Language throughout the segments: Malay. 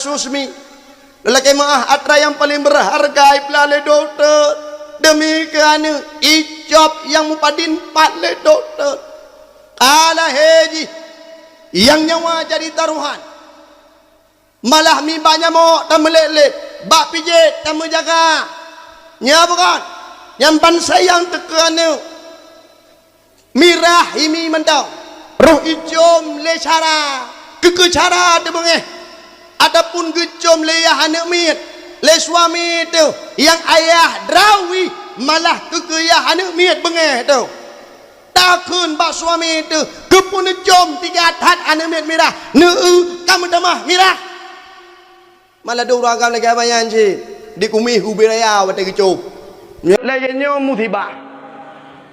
susmi lelaki maah atra yang paling berharga pelale dokter demi kerana ijab yang mupadin pale dokter kala heji yang nyawa jadi taruhan malah mi banyak mau tak meleleh bak pijit tak menjaga nya bukan yang pan sayang tekana mirah imi mentau roh ijom le cara keke cara de bengeh adapun gejom le anak mit le suami tu yang ayah drawi malah keke anak mit bengeh tu takun bak suami tu kepun jom tiga hat anak mit mirah kamu damah mirah malah dua agam lagi apa yang di kumi hubiraya wate kecop lainnya musibah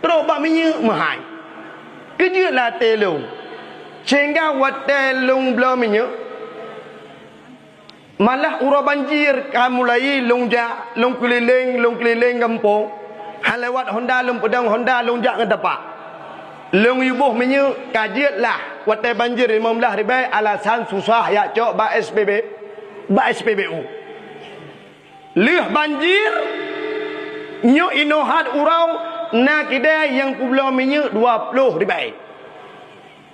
terus bak minyak mahal kerja lah telung sehingga wate lung belum minyak malah ura banjir mulai lung keliling kampung halawat Honda lung pedang Honda lung jak ngedapak lung yubuh minyak kajiat lah wate banjir 15 ribu alasan susah ya cok ba SPBU leh banjir nyo inohat urau na kidai yang pulau minyak 20 ribu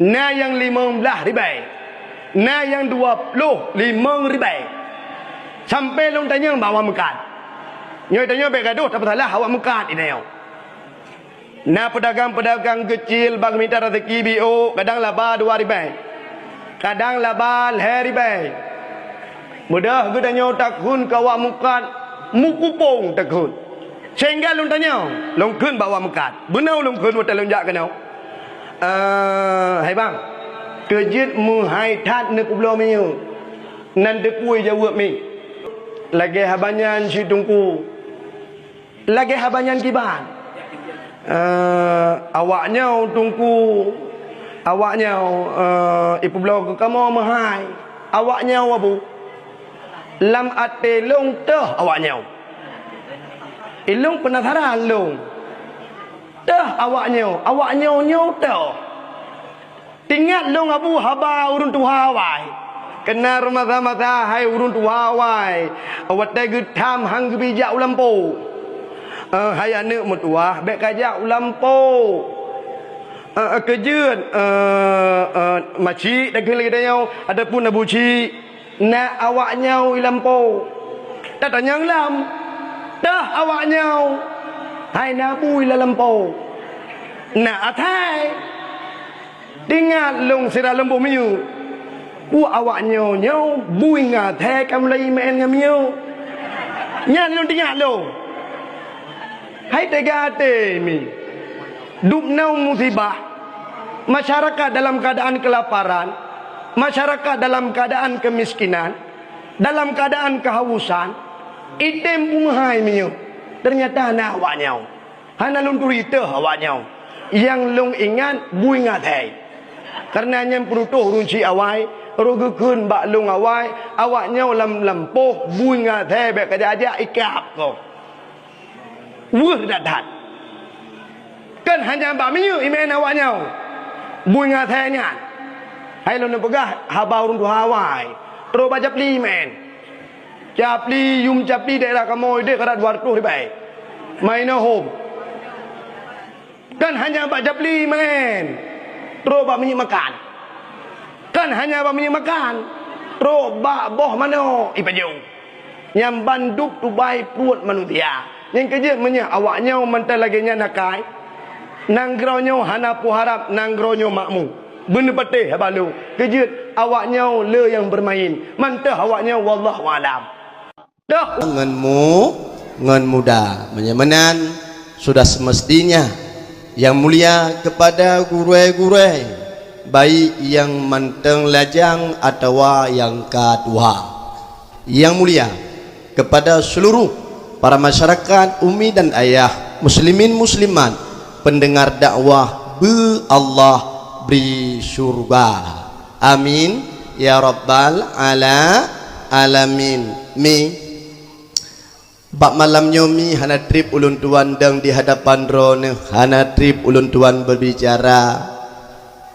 na yang 15 ribu na yang 25 ribu sampai long tanya bawa mekat nyo tanya baik gaduh tak salah awak mekat ini na pedagang-pedagang kecil bang minta rezeki BO kadang laba 2 ribu kadang laba 2 ribu mudah gedanya takun kawak mukat mukupong takun sehingga long tanya long kun bawa mekat benar long kun hotel long jak kenau hai bang kejit mu hai that ne kublo miu nan de kuy jawab mi lagi habanyan si tungku lagi habanyan kiban awaknya tungku awaknya ipu blog kamu mahai awaknya wabu lam ate long teh awaknya ilung penasaran long teh awaknya nyau teh tinggal long abu haba urun tuha wai kena mata hai urun tuha wai awat teh tam hang bijak ulampo hai anak mutua bek kajak ulampo kejut maci dak lagi dah ada pun abu ci na awaknya ulampo tak tanya lam dah awaknya hai nabu lalampo na atai tinggal long sira lembu miu ku awaknya nyau bui ngatai kam lai men ngamiu nyan long tinggal lo hai tegate mi dupnau musibah masyarakat dalam keadaan kelaparan masyarakat dalam keadaan kemiskinan dalam keadaan kehausan item punghai miu ternyata na awaknya hana lung turita awaknya yang lung ingat bui ngatai karena yang perutuh runci awai rogukun bak lung awai awaknya lampoh bui ngatai bek kaja ikap ko wuh dadat kan hanya bak miu imen awaknya bui ngatai nya hai lung pegah habau run tu hawai terus baca pli men capli yum capli daerah kamoy de karat 200 ribu maina home kan hanya bak capli men terus bak minyak makan kan hanya bak minyak makan terus bak boh mano ipaju yang banduk tubai perut manusia yang kerja menya awaknya mental lagi nya nakai nanggronyo hana pu harap nanggronyo makmu bener patih abalu kerja awaknya le yang bermain mantah awaknya wallahu alam dah ngan muda menyamanan sudah semestinya yang mulia kepada gurui-gurui baik yang manteng lajang atau yang kedua yang mulia kepada seluruh para masyarakat umi dan ayah muslimin muslimat pendengar dakwah be Allah beri surga amin ya rabbal alamin mi bak malam nyomi hana trip ulun tuan dang di hadapan drone hana trip ulun tuan berbicara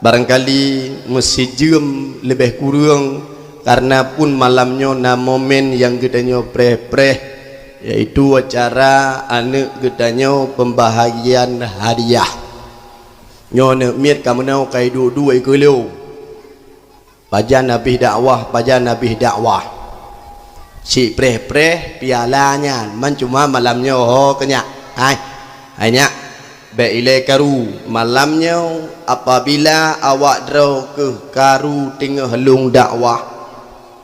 barangkali mesti jem lebih kurang karena pun malamnya na momen yang gedanya preh-preh, yaitu acara anak gedanya pembahagian hadiah. Nyo miet kamu nau kai dua ikut lu. Pajan Nabi dakwah, pajan Nabi dakwah. Si preh-preh pialanya, man cuma malamnya oh kenyak. Hanya Baile karu malamnya apabila awak draw ke karu tengah helung dakwah,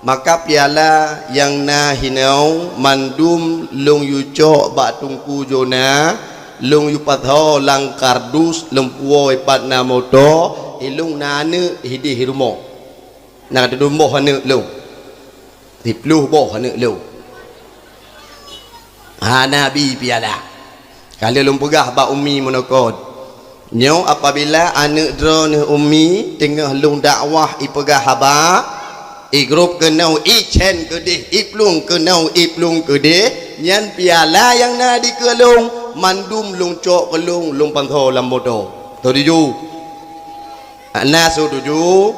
maka piala yang na hinau mandum lung yucok bak tungku jona lung yupatho lang kardus lempuo ipat na moto ilung nane hidi hirumo na dumbo hane lung dipluh boh hane lung nabi piala. Kalau lum pegah ba umi monokod nyo apabila anak dro ne umi tengah lung dakwah ipegah haba igrup ke nau chen ke deh iplung ke nau iplung ke deh nyan piala yang na di ke lung mandum lung cok ke lung pantho lam bodo to diju ana so tuju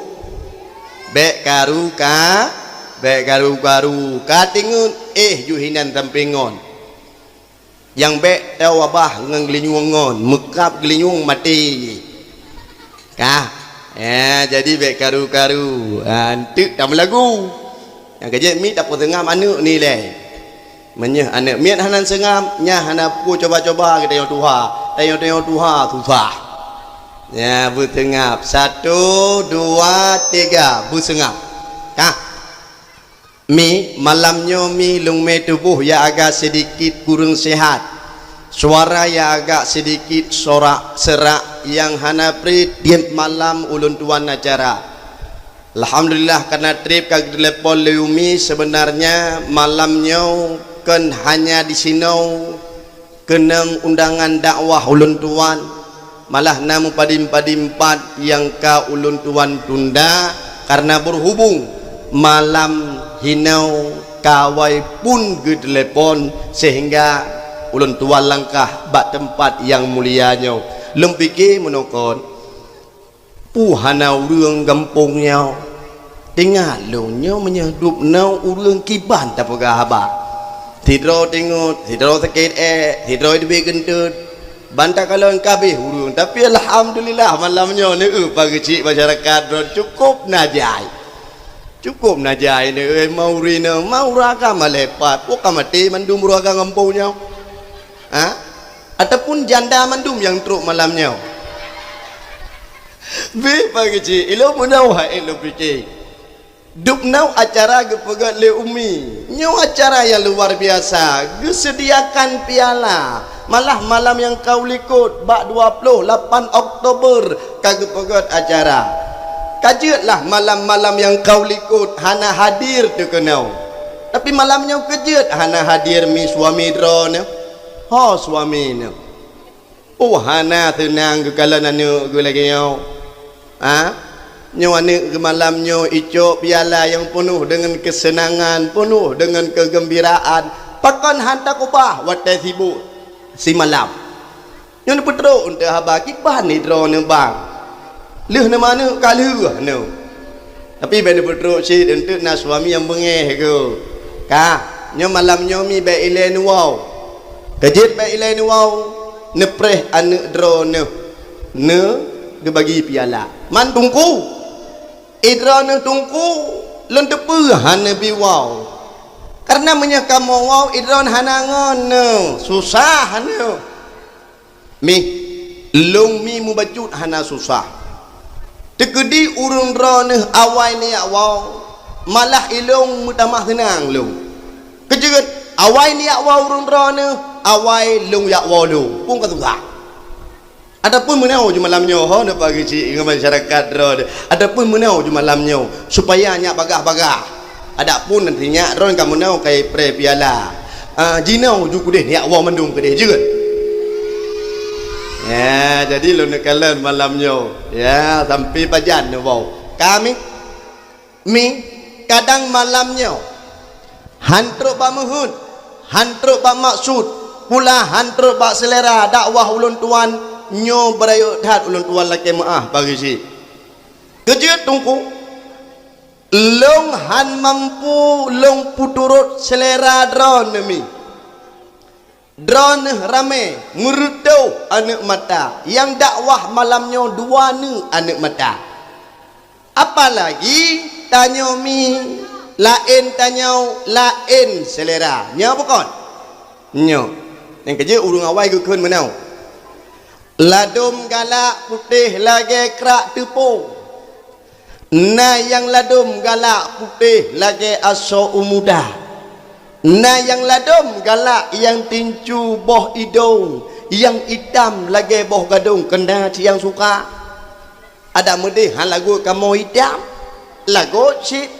be karu ka tingun juhinan tampingon yang be tahu abah ngelinyung ngon mekap gelinyung mati kah jadi be karu antuk dalam lagu yang kerja mi tak tengah anak ni leh menyeh anak miat hanan sengam nya hana pu coba-coba kita yang tuha susah ya bu tengap 1 2 3 bu sengap kah mi malamnya mi lung me tubuh ya agak sedikit kurang sehat, suara ya agak sedikit serak yang hana prit diam malam ulun tuan acara. Alhamdulillah karena trip kag telepon leumi sebenarnya malamnya kan hanya di sini kenang undangan dakwah ulun tuan malah namu padim-padimpat yang ka ulun tuan tunda karena berhubung malam hinau kawai pun ke telepon sehingga ulun tua langkah bak tempat yang mulianya lempiki menokon puhana urang gampungnya tinggal lunya menyedup nau urang kiban tak pegah haba tidro tengok tidro sakit tidro duit gentut bantah kalau kabeh urang tapi alhamdulillah malamnya ni pagi cik masyarakat cukup najai ni mau rina mau raga malepat pokok mati mandum raga ngampunya ataupun janda mandum yang truk malamnya be pagi ci ilo munau ha ilo pikir duk nau acara gepegat le umi nyo acara yang luar biasa gesediakan piala malah malam yang kau likut bak 28 Oktober kagepegat acara kajetlah malam-malam yang kau likut hana hadir tu kenau tapi malamnya kejet hana hadir mi suami drone suami ne hana tenang ke kalan anu ke lagi nyo ane ke malamnya icok piala yang penuh dengan kesenangan penuh dengan kegembiraan pakan hantar kubah watai sibuk si malam nyo ne petro untuk haba kiban ni drone bang leh na mana kalu no tapi benda betul si untuk na suami yang bengeh ke nyo malam nyo mi ba ile nu wow kejit ba ile nu wow nepreh anak dro ne dia bagi piala man tungku idro ne tungku lon tepu hana bi wow karena menyakam wow idro hana ngon no susah no mi lung mi mu bacut hana susah tekedi urung drone awai ni awau malah ilung mutamah tenang lu kejeget awai ni awau urung drone awai lung yak walu pun kata adapun menau je malamnya ne pagi ci dengan masyarakat drone adapun menau je malamnya supaya nyak bagah-bagah adapun nantinya drone kamu menau kai pre piala jinau juku deh yak wau mendung ke deh jeget ya jadi lu nak kalian malamnya ya sampai pajan tu bau kami kadang malamnya hantruk bak muhud hantruk bak maksud pula hantruk bak selera dakwah ulun tuan nyo berayut hat ulun tuan laki maaf bagi si kerja tungku long han mampu long puturut selera drone mi drone rame ngurutau anak mata yang dakwah malamnya dua ni anak mata apalagi tanya mi lain tanya lain selera nya bukan nya yang kerja urung awai gukun menau ladum galak putih lagi kerak tepung na yang ladum galak putih lagi aso umuda na yang ladum galak yang tincu boh hidung yang hitam lagi boh gadung kena yang suka ada medih han lagu kamu hitam lagu cik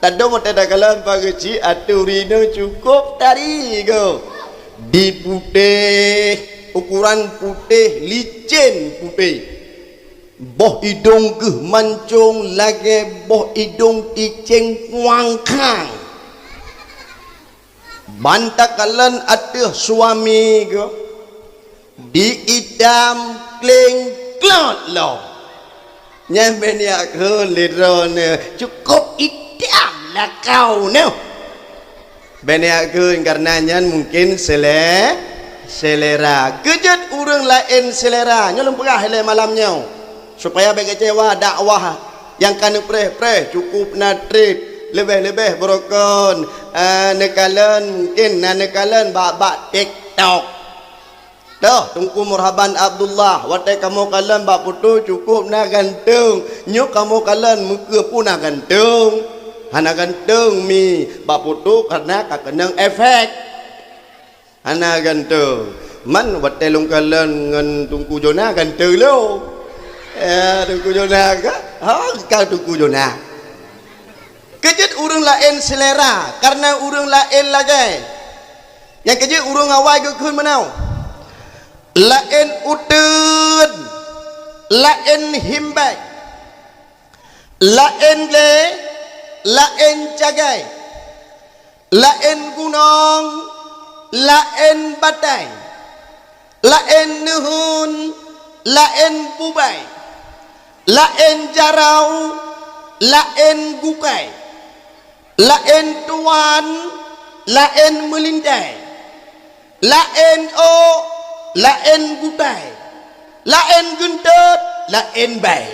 tado mata dagalan bagi cik aturino cukup tadi go di putih ukuran putih licin putih boh hidung ke mancung lagi boh hidung ticing kuangkang bantakalan atuh suami ke di idam kling klot lo nyampe ni aku lirone cukup idam lah kau no beni aku karenanya mungkin selera kejut urang lain selera nyolong perah hele malamnya supaya bagi kecewa dakwah yang kanu preh cukup natrip lebih berokon nekalan mungkin nekalan bak TikTok dah tunggu murhaban Abdullah watai kamu kalan bak putu cukup na gantung nyuk kamu kalan muka pun na gantung hana gantung mi bak putu karena kakenang efek hana gantung man watai long kalan ngan tunggu jona gantung lo tunggu jona ka kau tunggu jona kejut urang lain selera karena urang lain lagi yang kejut urang awai ke kun menau lain utun lain himbai lain le lain cagai lain gunung lain batai lain nuhun lain bubai lain jarau lain gukai lain tuan lain melindai lain o lain gutai lain guntet lain bai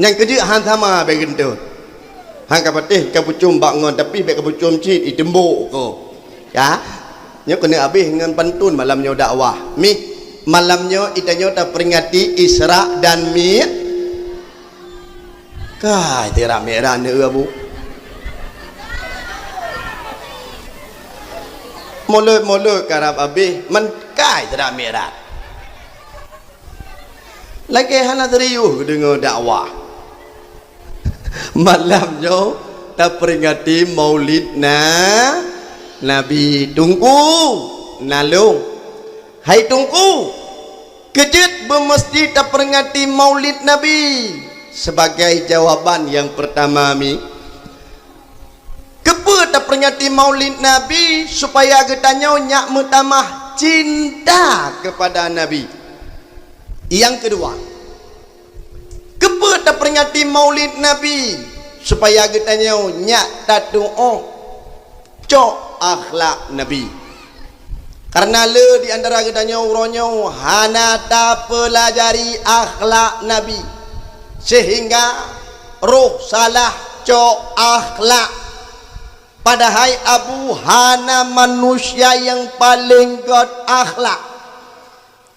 yang kerja han sama bai guntet han kapatih kapucum bangun tapi bai kapucum cit itembuk ko ya nya kena habis dengan pantun malamnya dakwah mi malamnya itanya tak peringati Isra dan Mi kai tera merah ne abu mulut karab habis man kai tera merah lagi hana teriuh dengar dakwah malamnya tak peringati maulid Nabi tunggu nalung hai tunggu kejut bermesti tak peringati maulid Nabi sebagai jawaban yang pertama mi kepa tak peringati maulid Nabi supaya getanya nyak mutamah cinta kepada Nabi yang kedua kepa tak peringati maulid Nabi supaya getanya nyak tak doa cok akhlak Nabi karena le di antara getanya uronyo hana tak pelajari akhlak Nabi sehingga roh salah cok akhlak padahal Abu hana manusia yang paling god akhlak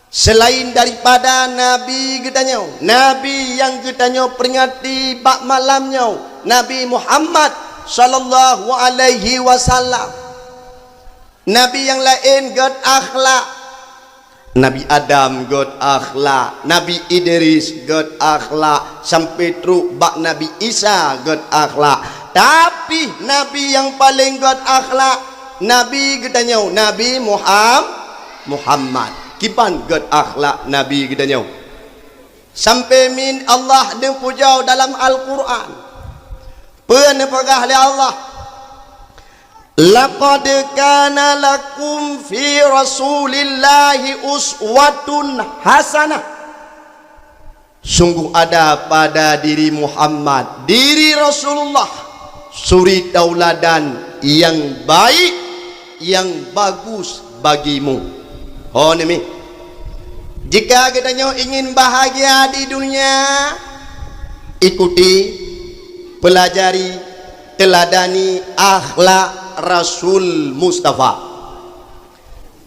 selain daripada Nabi getanya Nabi yang getanya peringati bak malamnya Nabi Muhammad sallallahu alaihi wasallam Nabi yang lain god akhlak Nabi Adam god akhlak Nabi Idris god akhlak sampai truk bak Nabi Isa god akhlak tapi Nabi yang paling god akhlak Nabi getanya Nabi Muhammad kipan god akhlak Nabi getanya sampai min Allah dia puja dalam Al-Quran penepagah oleh Allah laqad kana lakum fi rasulillahi uswatun hasanah sungguh ada pada diri Muhammad, diri Rasulullah, suri tauladan yang baik, yang bagus bagimu. Oh nemi, jika katanya ingin bahagia di dunia, ikuti, pelajari, teladani akhlak Rasul Mustafa.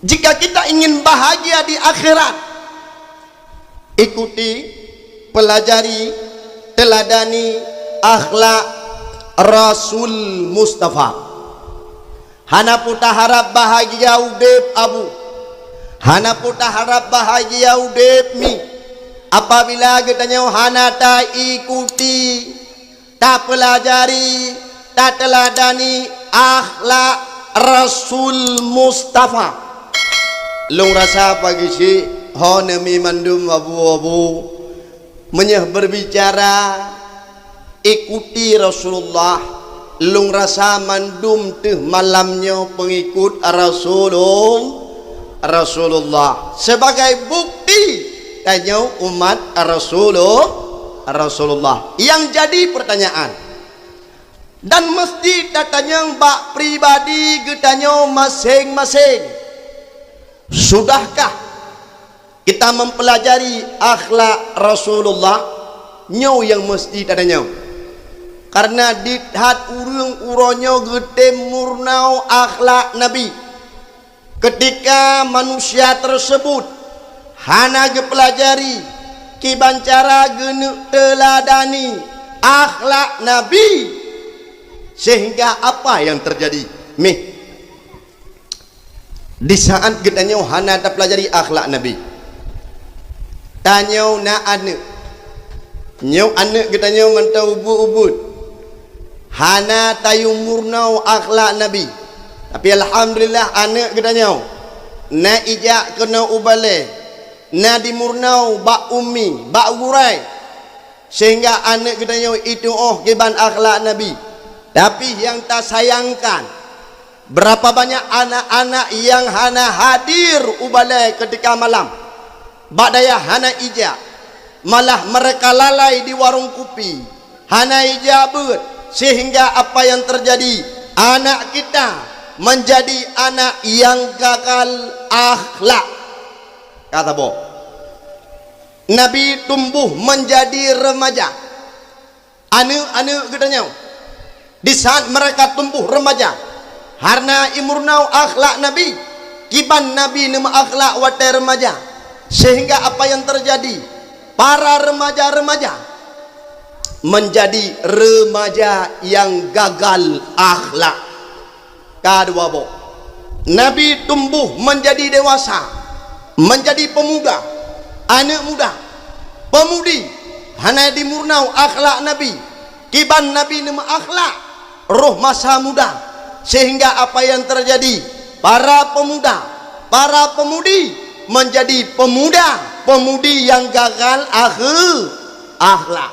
Jika kita ingin bahagia di akhirat, ikuti, pelajari, teladani akhlak Rasul Mustafa. Hana puta harap bahagia udep abu, hana puta harap bahagia udep mi. Apabila katanya hana ta ikuti, tak pelajari, tak teladani akhlak Rasul Mustafa, long rasa pagi si honemi mandum abu-abu menyah berbicara ikuti Rasulullah, long rasa mandum teh malamnya pengikut Rasulullah sebagai bukti tanya umat Rasulullah. Yang jadi pertanyaan, dan mesti datanya bak pribadi getanya masing-masing, sudahkah kita mempelajari akhlak Rasulullah? Nyau yang mesti tadanya, karena dihat urung uronyo gede murnau akhlak Nabi. Ketika manusia tersebut hana gepelajari, kibancara genu teladani akhlak Nabi, sehingga apa yang terjadi? Di saat kita nyau hana tak pelajari akhlak Nabi, tanyau na ane nyau ane kita nyau ngantau ubud hana tayu murnau akhlak Nabi. Tapi alhamdulillah ane kita nyau na ijak kena ubale, na dimurnau bak ummi bak gurai, sehingga ane kita nyau itu kiban akhlak Nabi. Tapi yang tak sayangkan, berapa banyak anak-anak yang hana hadir ubalai ketika malam, badaya hana ijak, malah mereka lalai di warung kopi, hana ijak bet, sehingga apa yang terjadi? Anak kita menjadi anak yang gagal akhlak. Kata Bo, Nabi tumbuh menjadi remaja, anu gedanya. Di saat mereka tumbuh remaja, harna imurnau akhlak Nabi, kiban Nabi nama akhlak watai remaja, sehingga apa yang terjadi? Para remaja-remaja menjadi remaja yang gagal akhlak. Kedua Bo, Nabi tumbuh menjadi dewasa, menjadi pemuda, anak muda, pemudi, hana dimurnau akhlak Nabi, kiban Nabi nama akhlak roh masa muda, sehingga apa yang terjadi? Para pemuda, para pemudi menjadi pemuda-pemudi yang gagal akhlak.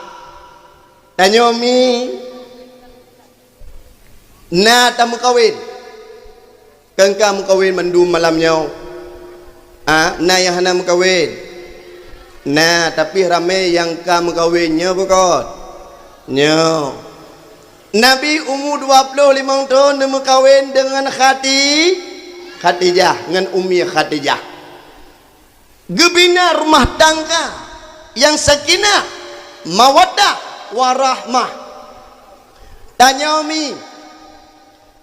Tanyomi na tamu kawin, kengka mukawin mandum malamnya, na yang hana mukawin, na tapi ramai yang ka mukawinnya bukan, nyo. Nabi umur 25 tahun dia kawin dengan Khadijah, dengan Ummi Khadijah. Gebina rumah tangga yang sakinah, mawaddah, warahmah. Tanya Umi,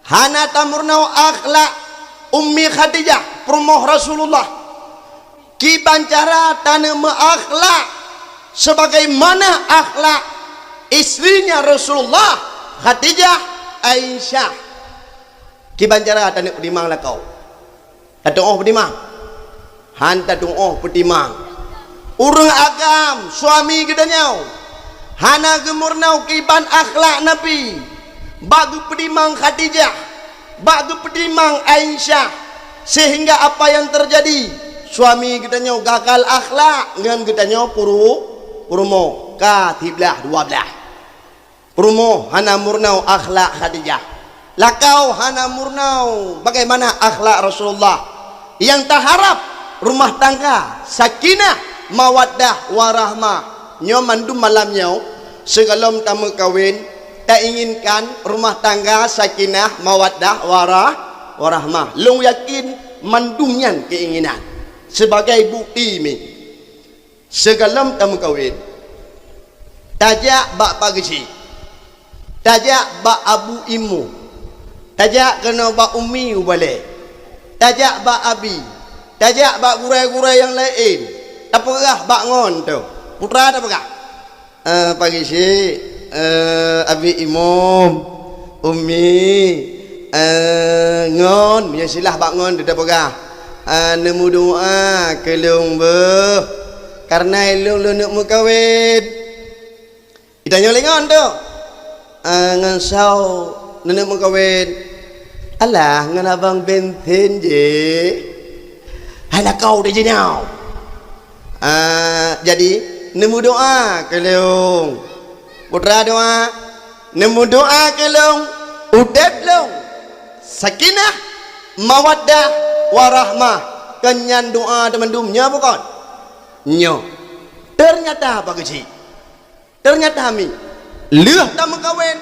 hana tamurnau akhlak Ummi Khadijah, perumoh Rasulullah. Kibancara tanah akhlak sebagaimana akhlak istrinya Rasulullah, Khadijah Aisyah. Kibancara tanah pedimang lah kau. Tadung pedimang. Han tadung pedimang. Urang agam suami gedanyau. Hana gemurnau kiban akhlak Nabi. Bagu pedimang Khadijah, bagu pedimang Aisyah, sehingga apa yang terjadi? Suami gedanyau gagal akhlak dengan gedanyau purumo katiblah 12. Perumoh hana murnau akhlak Khadijah, lakau hana murnau bagaimana akhlak Rasulullah yang tak harap rumah tangga sakinah mawaddah warahmah, nyo mandum malam nyo segalom tamu kawin tak inginkan rumah tangga sakinah mawaddah warahmah. Long yakin mandumnya keinginan sebagai bukti mi segalom tamu kawin tajak bak pagisi tajak bak abu imu tajak kena bak umi ubale tajak bak abi tajak bak gurai-gurai yang lain tak perah bak ngon tu putra tak perah pagi si abi imum umi ngon ya silah bak ngon tak perah nemu doa kelung be karena elung lu nak mukawin kita nyolengon tu ngan sau nak mukawin alah ngan abang benten je halah kau dia jenau jadi nemu doa kelung putra doa nemu doa kelung udat long sakinah mawaddah warahmah kenyan doa teman-temannya bukan nyo ternyata apa kecil ternyata mi leh tak mengkawin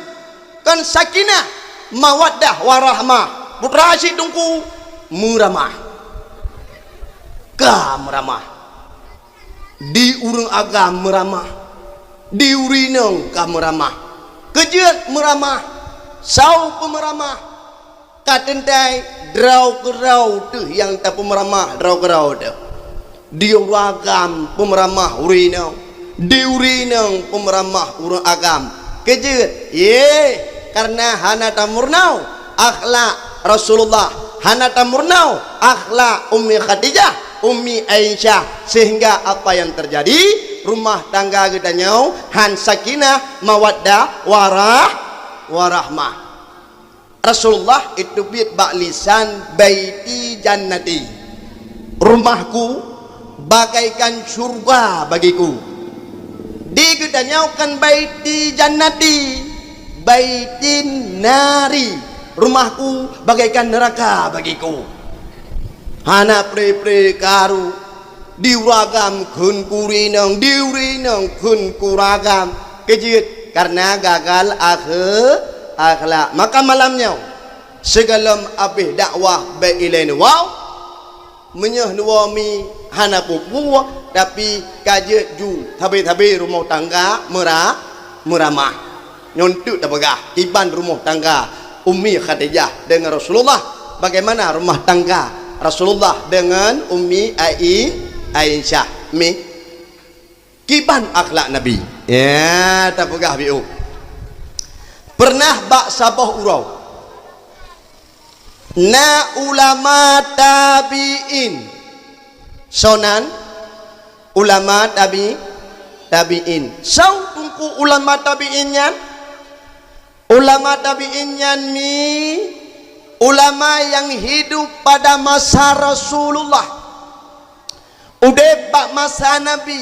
kan sakinah mawaddah warahmah putra asyik tungku muramah ka muramah di urang agam muramah di urinong ka muramah kejet muramah sau pemeramah katentai draw kerau tu yang tak pemeramah draw kerau tu di agam pemeramah urinong di urinong pemeramah urang agam kejet ye karena hanata murnau akhlak Rasulullah hanata murnau akhlak Ummi Khadijah Ummi Aisyah sehingga apa yang terjadi rumah tangga kita nyau han sakinah mawaddah warahmah Rasulullah itu bit baklisan baiti jannati rumahku bagaikan surga bagiku di kita nyau kan baiti jannati baitin nari rumahku bagaikan neraka bagiku hana pre karu diuragam kun kurinong diurinong kun kuragam kejit karena gagal akhlak maka malamnya segalam abih dakwah bailain wow menyeh nuami hana pupu tapi kajet ju tabe rumah tangga meramah nyontuk tak pegah iban rumah tangga Ummi Khadijah dengan Rasulullah bagaimana rumah tangga Rasulullah dengan Ummi Aisyah mi kiban akhlak Nabi ya tak pegah biu pernah bak sabah urau na ulama tabi'in sonan ulama tabi'in sau tungku ulama tabi'innya ulama tabi'innya mi ulama yang hidup pada masa Rasulullah udah bak masa Nabi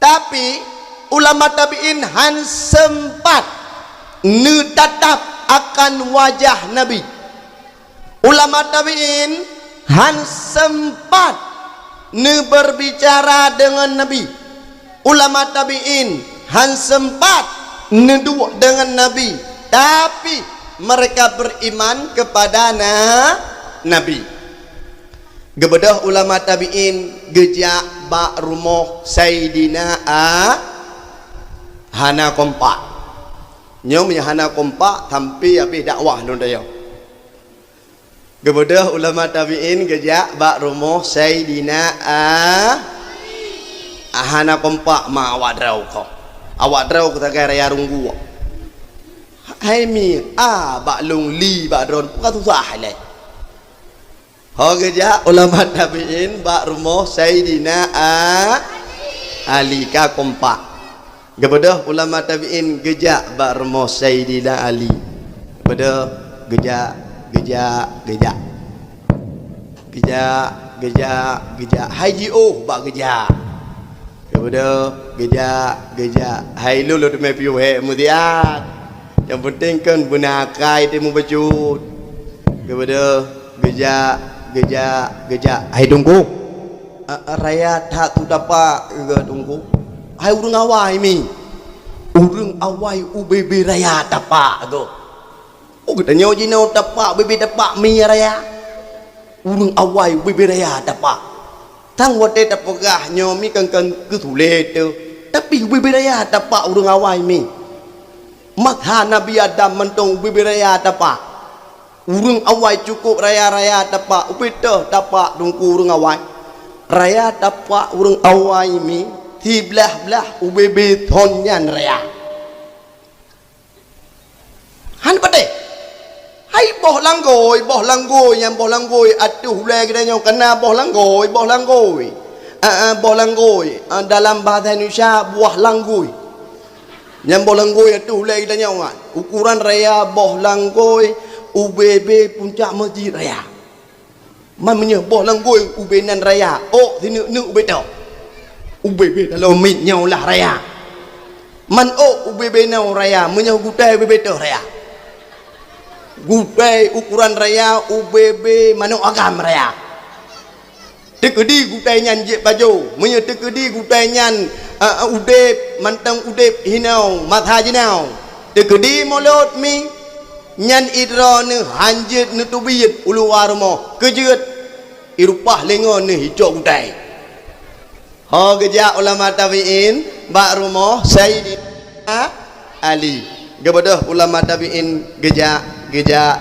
tapi ulama tabi'in han sempat netatap akan wajah Nabi ulama tabi'in han sempat berbicara dengan Nabi ulama tabi'in han sempat neduk dengan Nabi tapi mereka beriman kepada Nabi gebedah ulama tabi'in gejak bak rumah Sayyidina hana kompak nyomnya hana kompak tampi habis dakwah nun dayo gebedah ulama tabi'in gejak bak rumah Sayyidina hana kompak ma awak draw kau awak draw kata raya runggu hai mi bak lung li bak dron bukan susah lai ho gejak ulama tabi'in bak rumah Sayyidina Ali ka kompak gebedah ulama tabi'in gejak bak rumah Sayyidina Ali gebedah gejak haji bak gejak kemudian gejak hai lu demi piu kemudian yang penting kan bunakai temu becut kemudian gejak hai tunggu raya tak tu dapat ke tunggu hai urang awai mi urang awai ubebe raya tapak go oh kita nyaw jinau tapak bebe tapak mi raya urang awai ubebe raya tapak tang wate tapagah nyaw mi kang cứ thủ lê tu tapi ubebe raya tapak urang awai mi makha nabi adam mentong ubebe raya tapak urang awai cukup raya-raya tapak upita tapak dungku urang awai raya tapak urang awai mi thi belah ubebe thon nyan raya han pate hai boh langgoi yang boh langgoi atuh le kita nyau kena boh langgoi boh langgoi dalam bahasa Indonesia buah langgoi yang boh langgoi atuh le kita nyau ukuran raya boh langgoi UBB puncak masjid raya mamanya boh langgoi ubenan raya oh sini nu beto UBB kalau mit nyau lah raya man oh UBB nau raya menyau gutai UBB tu raya gutai ukuran raya UBB manu agam raya tekedi gutai nyan je baju menyau tekedi gutai nyan udep mantang udep hinau matha jinau tekedi molot mi nyan idra ne hanjit ne tubiyat ulu warmo kejeut irupah lengon ne hijau gutai ha geja ulama tabiin bak rumah Sayyidina Ali kepada ulama tabiin geja kepada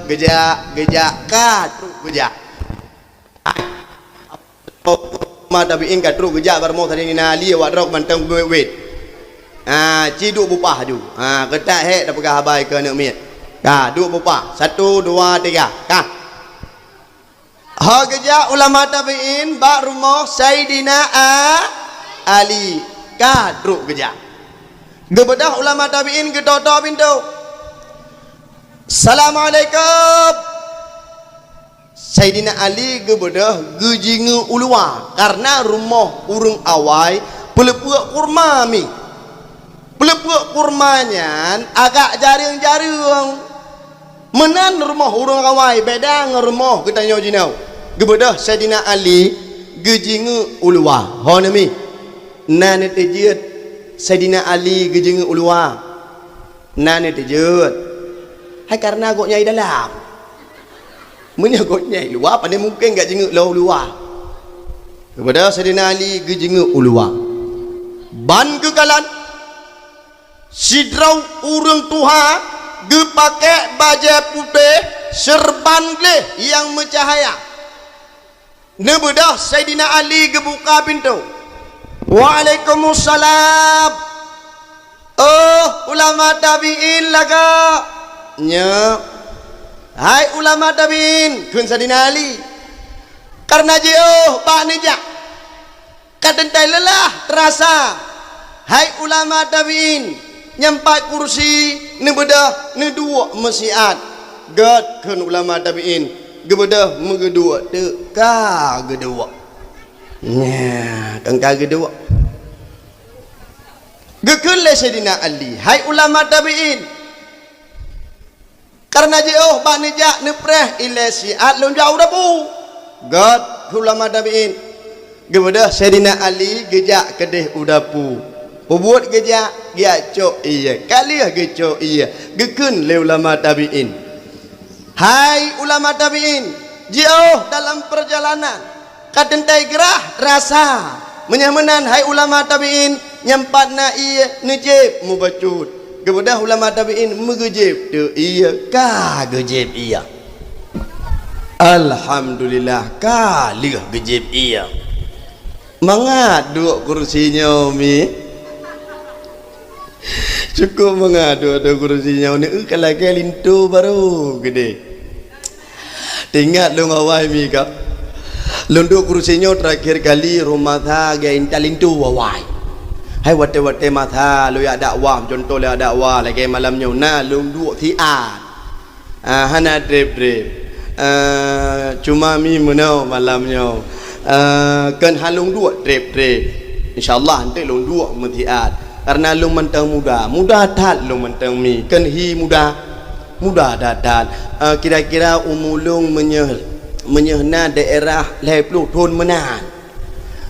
geja katru geja ulama tabiin katru geja barmo Sayyidina Ali wa rok mantang wet ciduk bupah ju ketak hek dah pegah habai ke nak miat duk bupah 1 2 3 ha geja ulama tabiin bak rumah Sayyidina Ali kadruk geja gebedah ulama tabiin gedodo pintu Assalamualaikum Sayyidina Ali gebedah gejingu ulua karena rumah urang awai pelepuk kurma mi pelepuk kurmanya agak jaring-jaring menan rumah urang awai beda dengan rumah kita nyaw jinau gebedah Sayyidina Ali gejingu ulua honami nane tejut Sayyidina Ali gejingu ulua nane tejut hai karena gok nyai dalam menyah gok nyai luar pandai mungkin gak jenguk luar kepada Sayyidina Ali gejingu ulua ban kekalan sidrau urang tuha ge pakai baju putih serban gleh yang mencahaya nebedah Sayyidina Ali gebuka pintu Waalaikumsalam oh ulama tabiin laga nya hai ulama tabiin kun Sayyidina Ali karena jauh pak nijak kadentai lelah terasa hai ulama tabiin nyampai kursi ni bedah ni dua mesiat gad kan ulama tabiin gebedah megedua teka gedua nya kangka gedua gekele Sayyidina Ali hai ulama tabiin karena jauh bak nijak ni preh ile siat lon jauh dah bu gad ulama tabiin gebedah Sayyidina Ali gejak kedeh udapu buat geja dia cok iya kali gecok iya gekun le ulama tabiin hai ulama tabiin jauh dalam perjalanan kadentai gerah rasa menyamenan hai ulama tabiin nyempatna iya nejeb mubacut kepada ulama tabiin megejeb tu iya ka gejeb iya alhamdulillah kali gejeb iya mangad duk kursinya mi cukup mengadu ada kursinya ni kalau kelintu baru gede tinggal lu ngawai mi kap lunduk kursinya terakhir kali rumah tha gain talintu wawai hai wate matha lu ya dakwah contoh le dakwah lagi malamnya na lunduk tiat hana drip cuma mi menau malamnya kan halung dua drip insyaallah nanti lung dua mentiat karena lu mentang muda tat lu mentang mi kan hi muda dadat kira-kira umulung menyehna daerah leplu thon menan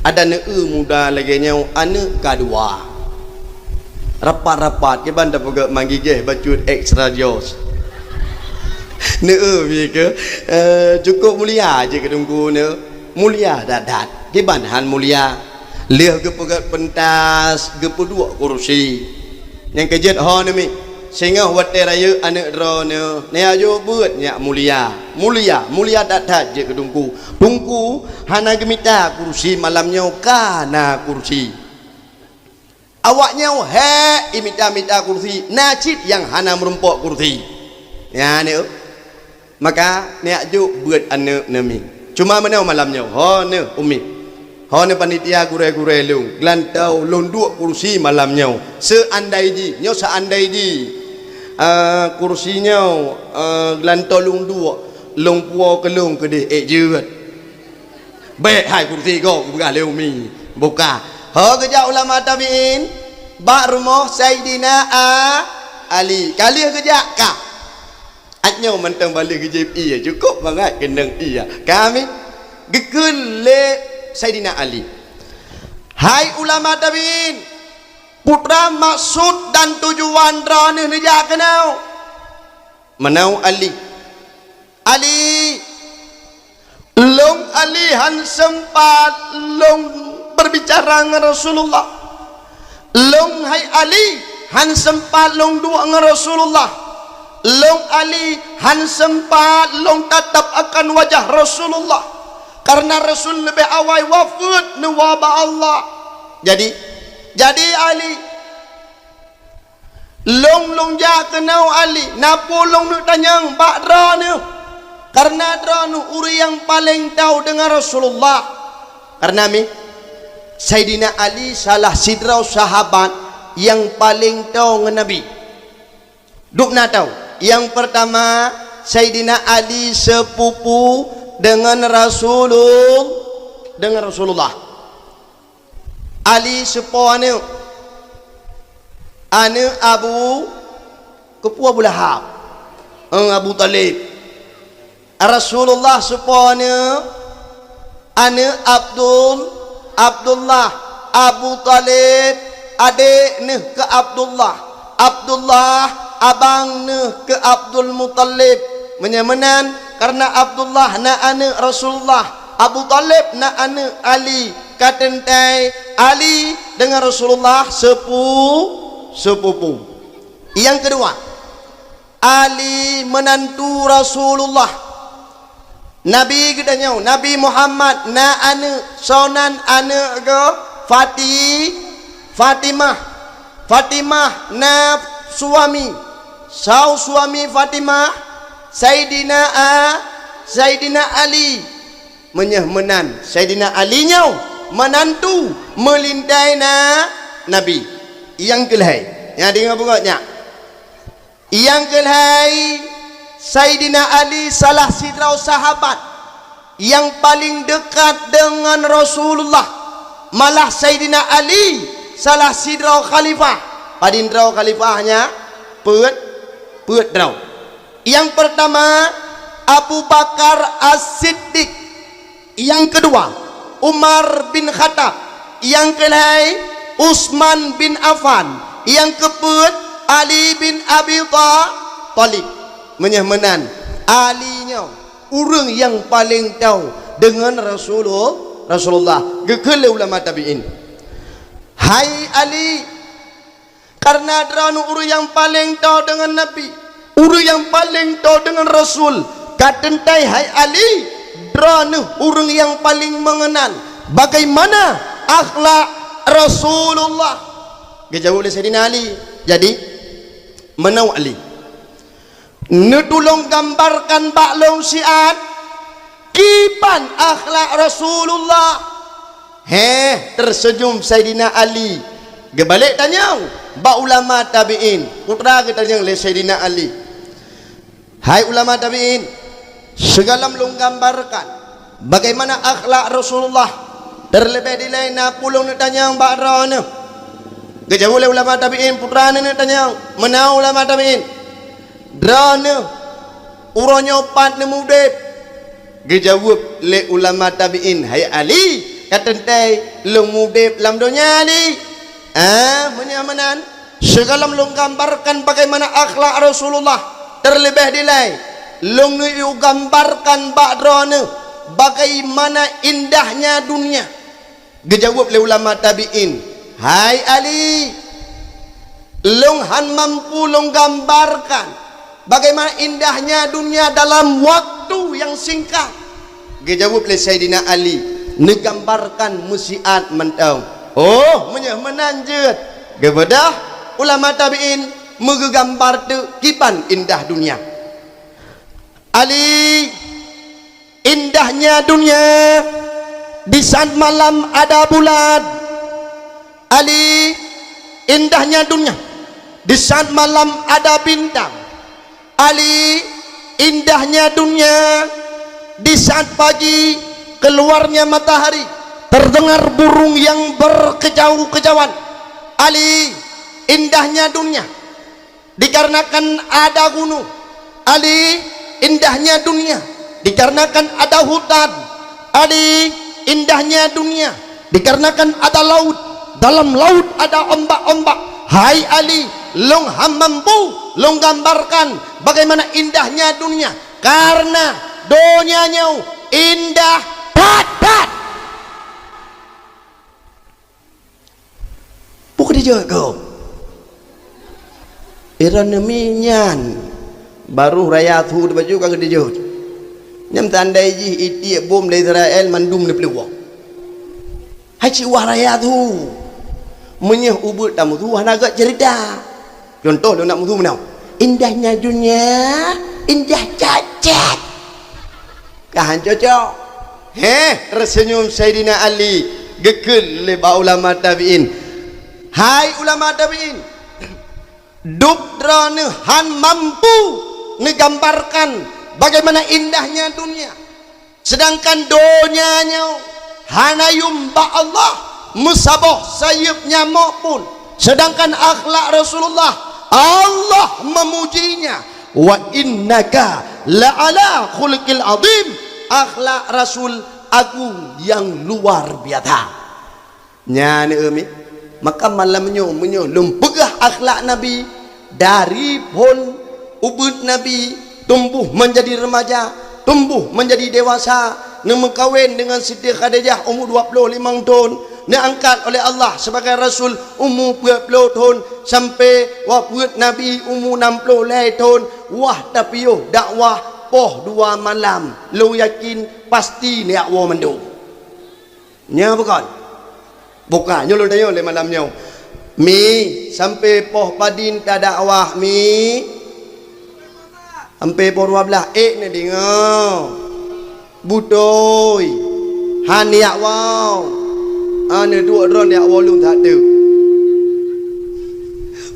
Ada muda lagi nyau ane kadua. Rapat-rapat ke banda pegak manggigeh bacut extra jos. Mi ke cukup mulia je ke tunggu mulia dadat. Ke banhan mulia. Liah ke pegak pentas ke dua kursi. Yang kejet ho ni mi. Sehingga wate raya anak dra ne ayo buat nya mulia dadat je ke tungku hana gemita kursi malamnya kana kursi awaknya imita kursi najid yang hana merumpok kursi ya ne maka ne ayo buat anak nami cuma menau malamnya ho ne umi ho ne panitia gure-gure lung glantau londuk kursi malamnya seandai ji kursinya glantolung dua lung puo ke lung ke de jeut baik hai kursi kau buka leu mi buka ha kerja ulama tabiin ba rumah Saidina Ali kali kerja ka atnyo mentang balik ke JPI cukup banget kendeng iya kami gekun le Saidina Ali hai ulama tabiin putra maksud dan tujuan drone nejak kenau menau Ali long Ali han sempat long berbicara dengan Rasulullah long hai Ali han sempat long dua dengan Rasulullah long Ali han sempat long tatap akan wajah Rasulullah karena Rasul lebih awal wafat nuwaba Allah jadi Ali long ja kenau Ali napu long nu tanyang bak dra ni karena dra nu uri yang paling tahu dengan Rasulullah karena Saidina Ali salah sidrau sahabat yang paling tahu dengan Nabi duk na tahu yang pertama Saidina Ali sepupu dengan Rasulullah Ali sepo ane Abu Kepua Abu Lahab Abu Talib Rasulullah sepo ane Abdullah Abu Talib adik ne ke Abdullah abang ne ke Abdul Muttalib menyamanan karena Abdullah na ane Rasulullah Abu Talib na ane Ali katentai Ali dengan Rasulullah sepupu. Yang kedua, Ali menantu Rasulullah. Nabi gedanya Nabi Muhammad na ane sonan ane ke Fatimah na suami Fatimah Saidina Ali menyahmenan Saidina Ali nyau menantu melindai Nabi yang kelihai yang dengar pokoknya yang kelihai Saidina Ali salah sidrau sahabat yang paling dekat dengan Rasulullah malah Saidina Ali salah sidrau khalifah padindrau khalifahnya peut draw yang pertama Abu Bakar As-Siddiq yang kedua Umar bin Khattab yang kelai Utsman bin Affan yang keempat Ali bin Abi Thalib menyahmenan alinya orang yang paling tahu dengan Rasulullah gekele ulama tabiin hai Ali karena dranu orang yang paling tahu dengan Nabi orang yang paling tahu dengan Rasul katentai hai Ali dranu orang yang paling mengenal bagaimana akhlak Rasulullah gejauh oleh Sayyidina Ali jadi menau Ali netulung gambarkan baklong siat kipan akhlak Rasulullah tersenyum Sayyidina Ali gebalik tanya ba ulama tabiin putra kita tanya oleh Sayyidina Ali hai ulama tabiin segala melung gambarkan bagaimana akhlak Rasulullah terlebih di lain pulung ni tanya mbak Rana kejauh oleh ulama tabiin putra ni tanya menau ulama tabiin Rana uronyo pat ni mudib kejauh oleh ulama tabiin hai Ali katentai lung mudip lam dunia ni menyamanan segalam lung gambarkan bagaimana akhlak Rasulullah terlebih dilai lung nu gambarkan ba'drana bagaimana indahnya dunia. Dijawab oleh ulama tabi'in, hai Ali, lung han mampu lung gambarkan bagaimana indahnya dunia dalam waktu yang singkat. Dijawab oleh Sayyidina Ali, negambarkan musiat mentau. Oh, menanjut kepada ulama tabi'in menggambar tu kipan indah dunia. Ali, indahnya dunia di saat malam ada bulan. Ali, indahnya dunia di saat malam ada bintang. Ali, indahnya dunia di saat pagi keluarnya matahari, terdengar burung yang berkejau-kejauhan. Ali, indahnya dunia dikarenakan ada gunung. Ali, indahnya dunia dikarenakan ada hutan. Ali, indahnya dunia dikarenakan ada laut. Dalam laut ada ombak-ombak. Hai Ali, long mampu long gambarkan bagaimana indahnya dunia karena dunianya indah dat. Bukan dijaga iranemian baru rakyat hu baju kang dijut nyam tandai ji iti bom dari Israel mandum le peluang hai ci wah rakyat hu menyeh ubut tamu tu agak cerita contoh lu nak mutu menau indahnya dunia indah cacat kahan cocok tersenyum Sayyidina Ali gekul le ba ulama tabi'in. Hai ulama tabi'in, dubdrane han mampu ngegambarkan bagaimana indahnya dunia, sedangkan dunianya hanayum ba Allah musabah sayup nyamuk pun, sedangkan akhlak Rasulullah Allah memujinya. Wa innaka la'ala khuluqil azim, akhlak Rasul agung yang luar biasa. Nyane emi maka malamnya lumpegah akhlak Nabi dari pun ubud Nabi tumbuh menjadi remaja, tumbuh menjadi dewasa, kawin dengan Siti Khadijah umur 25 tahun, diangkat oleh Allah sebagai Rasul umur 20 tahun sampai wafat Nabi umur 60 tahun. Wah tapi yo dakwah poh 2 malam lu yakin pasti ni akwa mendo nya bukan nyolo dayo le malamnya mi sampai poh padin ta dakwah mi sampai poh 12 ni dengar butoy haniak wow ane dua ron ya walung tak ada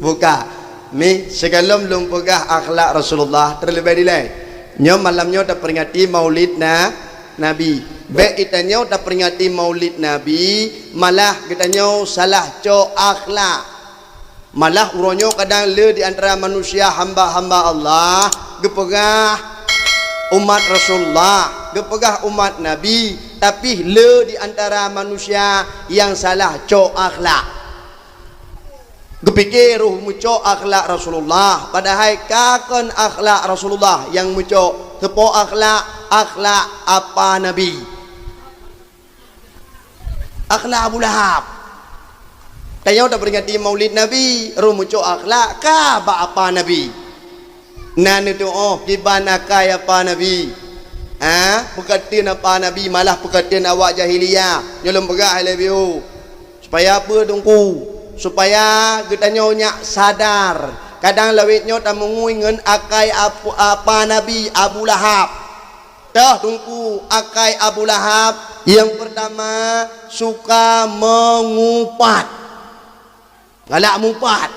buka mi segalom lum pegah akhlak Rasulullah terlebih dilai nyo malamnya tak peringati maulid Nabi. Baik itanya tak peringati maulid Nabi, malah kitanya salah co akhlak. Malah uronyo kadang le di antara manusia hamba-hamba Allah gepegah umat Rasulullah, gepegah umat Nabi, tapi le di antara manusia yang salah co akhlak. Gepikir ruh muco akhlak Rasulullah, padahal kakon akhlak Rasulullah yang muco tepo akhlak apa Nabi, akhlak Abu Lahab. Tanya tak peringati maulid Nabi, ruh muco akhlak ka apa Nabi. Nan itu gimana kaya apa Nabi? Perkataan apa Nabi malah perkataan awak jahiliyah. Nyolong pegah lebih supaya apa dongku? Supaya kita nyonya sadar kadang lawitnya tak menguingan akai apa Nabi Abu Lahab. Dah tunggu akai Abu Lahab yang pertama suka mengupat, galak mupat.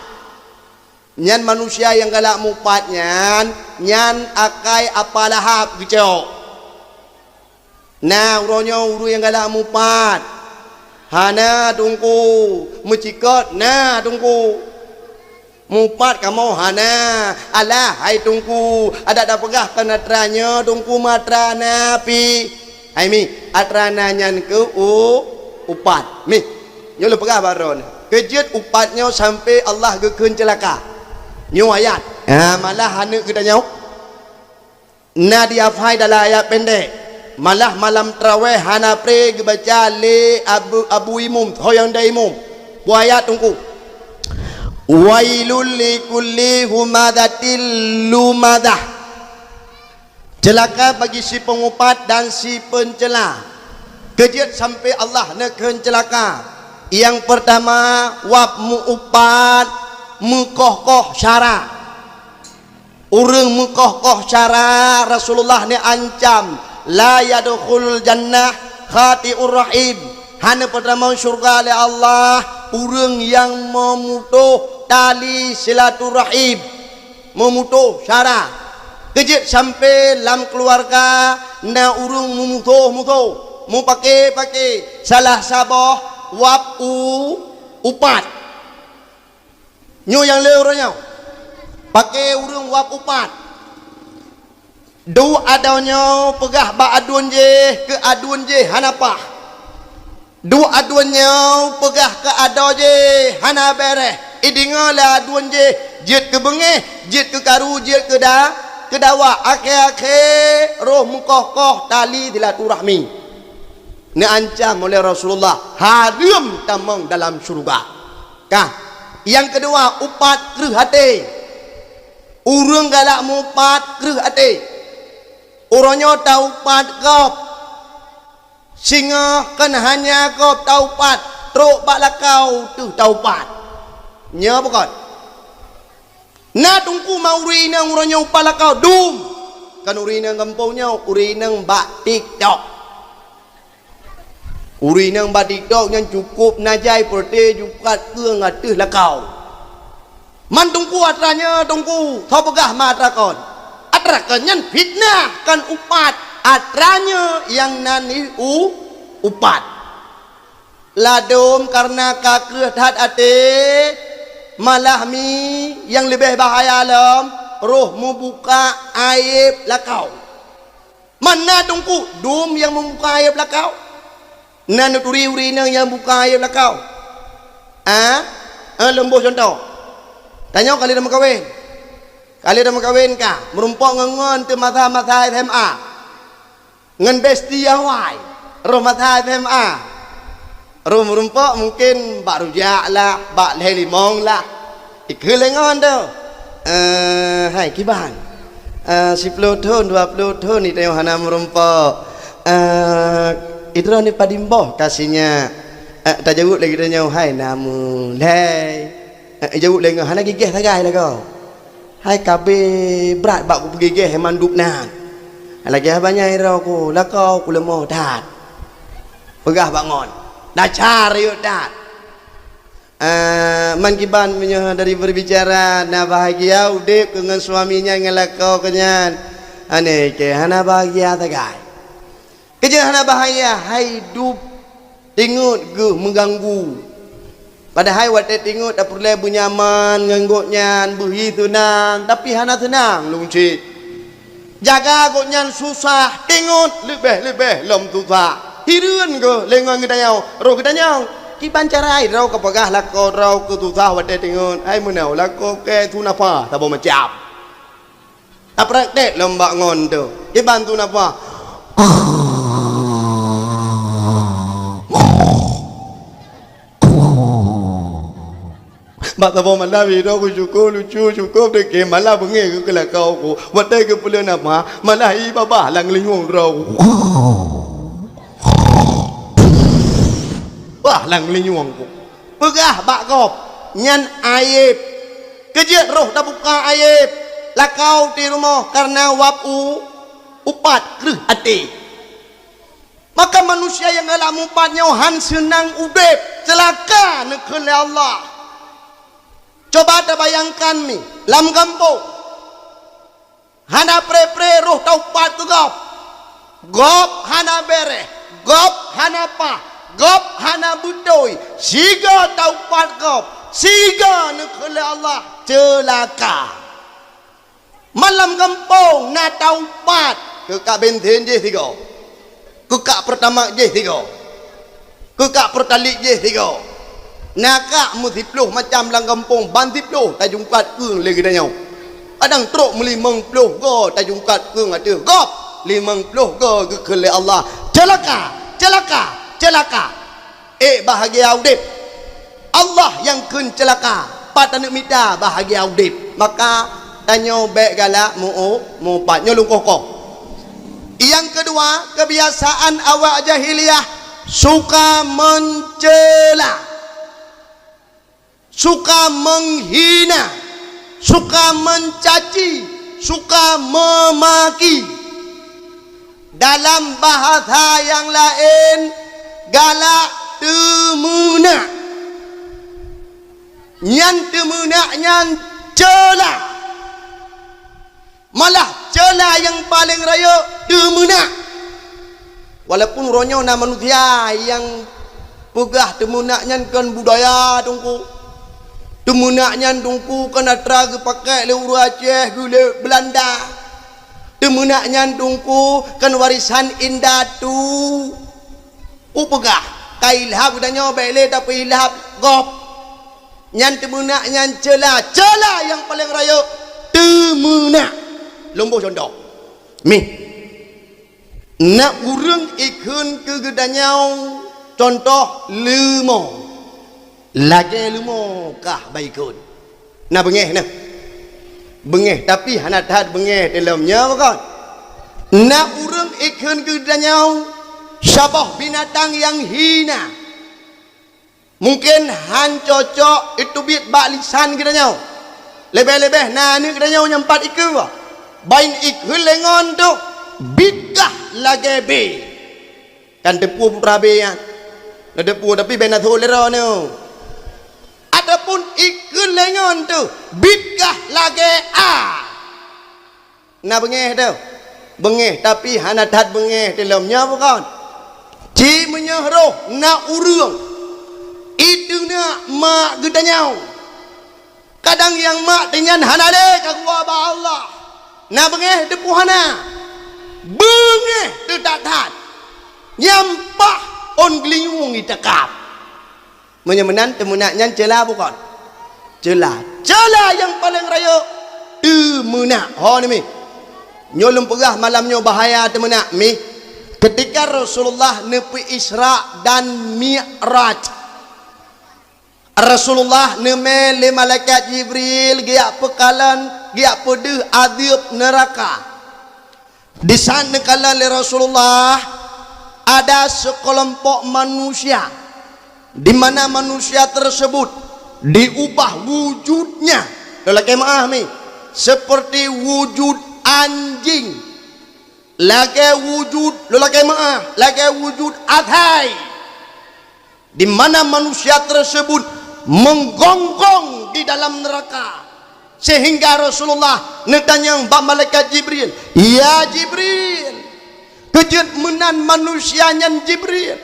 Nyan manusia yang galak mupat nyan akai apa Lahab gitu. Nah uronya uru yang galak mupat. Hana tunggu mencikot na tunggu mupat kamu hana alah hai tunggu ada pegah penatranya tunggu matra napi hai mi atrana nyan ke upat mi nyo le pegah baron kejut upatnya sampai Allah gekeun celaka nyo ayat malah hana kita nyo na diafai dalam ayat pendek malah malam tarawih hana pre baca le abu imum hoyang da imum bu ayat tungku wailul likulli humadatil lumadah celaka bagi si pengupat dan si pencela kejut sampai Allah nekeun celaka yang pertama wab muupat mukoh-koh syara urang mukoh-koh syara Rasulullah ni ancam la yadkhul jannah khati'ur rahim hana pertama syurga oleh Allah urang yang memutuh tali silaturahim memutuh syara kejut sampai dalam keluarga na urang memutuh mu pakai salah sabah wab upat nyo yang leuranya pakai urang wab upat do adanya pegah ba adun je ke adun je hanapah do adunnya pegah ke ado je hana bereh idinga la adun je jet ke bengeh jet ke karu jet ke dawa akhir-akhir roh mukoh-koh tali silaturahmi ni ancam oleh Rasulullah haram tamang dalam syurga kah yang kedua upat kreuh hati urang galak mupat kreuh hati orangnya taupat kop singa kan hanya kop taupat truk balakau tu taupat nya pokok na tungku mauri nang orangnya upalakau dum kan urina kampungnya urina bak TikTok urinang badikdok yang cukup najai prote jukat ke ngatih lakau man tungku atranya tungku thau pegah matrakon atrakan nyan fitnah kan upat atranya yang nani upat ladom karena kakreh hat ate malah mi yang lebih bahaya alam roh membuka aib lakau mana tungku dum yang membuka aib lakau nan uri nang yang buka aib lakau lembuh contoh tanya kali dah makawin kah merumpok ngengon tu mata SMA ngen besti awai roh mata SMA roh merumpok mungkin bak rujak lah bak leh limong lah ikelengon tu hai kiban 10 tahun 20 tahun ni tengok hana merumpok itu ni padimboh kasihnya tak jauh lagi dia hai namu leh jauh lagi hana gigih tagai lah kau hai kabe berat bak ku gigih manduk nan lagi banyak ira ku lah kau ku lemah dat pegah bangun dah cari dat man kiban punya dari berbicara na bahagia udip dengan suaminya ngelakau kenyan ane ke hana bahagia tagai kerja hana bahaya hidup tingut ge mengganggu padahal wadah tingut tak perlu bunyaman ngangguknya begitu nang tapi hana tenang lungci jaga goknya susah tingut lebih lom susah hirun ke lengan gedanyau roh gedanyau kiban carai rau kapagah lako rau ke susah wadah tingut ai menau lako ke tu napa tak macam tak praktek lembak ngon tu kiban tu napa mak tahu malah video aku lucu cukup dek malah bengih ke kelakau aku wadai ke pula nama malah i babah lang lingung rau wah lang lingung aku pegah bak kop nyan aib kejut roh dah buka aib lakau di rumah karena wapu upat kreuh hati maka manusia yang galak mupatnya han senang udip celaka nekeun Allah. Coba ada bayangkan mi lam kampung hana pre roh taupat tu gop hana bereh gop hana pa gop hana budoi siga taupat gop siga nekeun Allah celaka malam kampung na taupat ke kak benten je tiga ke kak pertama je tiga Kekak pertalik je tiga. Nakak mu 10 macam lang kampung ban 10 ta jungkat keung lagi danyau. Adang truk meli 50 go ta jungkat keung ada. Gop 50 go ke oleh Allah. Celaka. Bahagia udip. Allah yang kun celaka. Patana mita bahagia udip. Maka tanyo bek galak mu patnyo lungkoh. Yang kedua, kebiasaan awak jahiliyah suka mencela, suka menghina, suka mencaci, suka memaki. Dalam bahasa yang lain, galak temuna. Nyan temuna nyan cela. Malah cela yang paling raya temuna. Walaupun ronyo na manusia yang pegah temunaknya kan budaya tungku. Temunaknya tungku kan atra ke pakai le urut Aceh gule Belanda. Temunaknya tungku kan warisan indah tu. Pegah kailhab danyo bele tapi ilhab gop. Nyan temunaknya cela yang paling raya temunak. Lombo contoh. Mi. Nak urang ikun ke gedanyau contoh lemo. Lagi lemo kah baikun. Nak bengeh nah. Bengeh tapi hana tahat bengeh dalamnya bukan. Nak urang ikun ke gedanyau syabah binatang yang hina. Mungkin han cocok itu biat bak lisan gedanyau. Lebih-lebih nah ni gedanyau nyempat ikun wah. Bain ikun lengon tu bid'ah lagi be kan tepu putra be ya tepu tapi bena tu lera ni adapun ikun lengon tu bid'ah lagi na bengeh tu bengeh tapi hana tat bengeh dalamnya bukan ci menyahroh na urang itu na mak gedanyau kadang yang mak dengan hana le kagua ba Allah na bengeh depu hana bengeh terdatat nyampah on glingung itakap menyemenan temunaknya cela bukan cela yang paling raya temunak ni mi nyolong pegah malamnya bahaya temunak mi ketika Rasulullah nepi Isra dan Mi'raj Rasulullah neme le malaikat Jibril giak pekalan giak pedih adib neraka. Di sana kala Rasulullah ada sekelompok manusia di mana manusia tersebut diubah wujudnya lelaki maaf ni seperti wujud anjing lagi wujud lelaki maaf lagi wujud adhai di mana manusia tersebut menggonggong di dalam neraka. Sehingga Rasulullah netanya mbak malaikat Jibril, ya Jibril, kejut menan manusianya Jibril,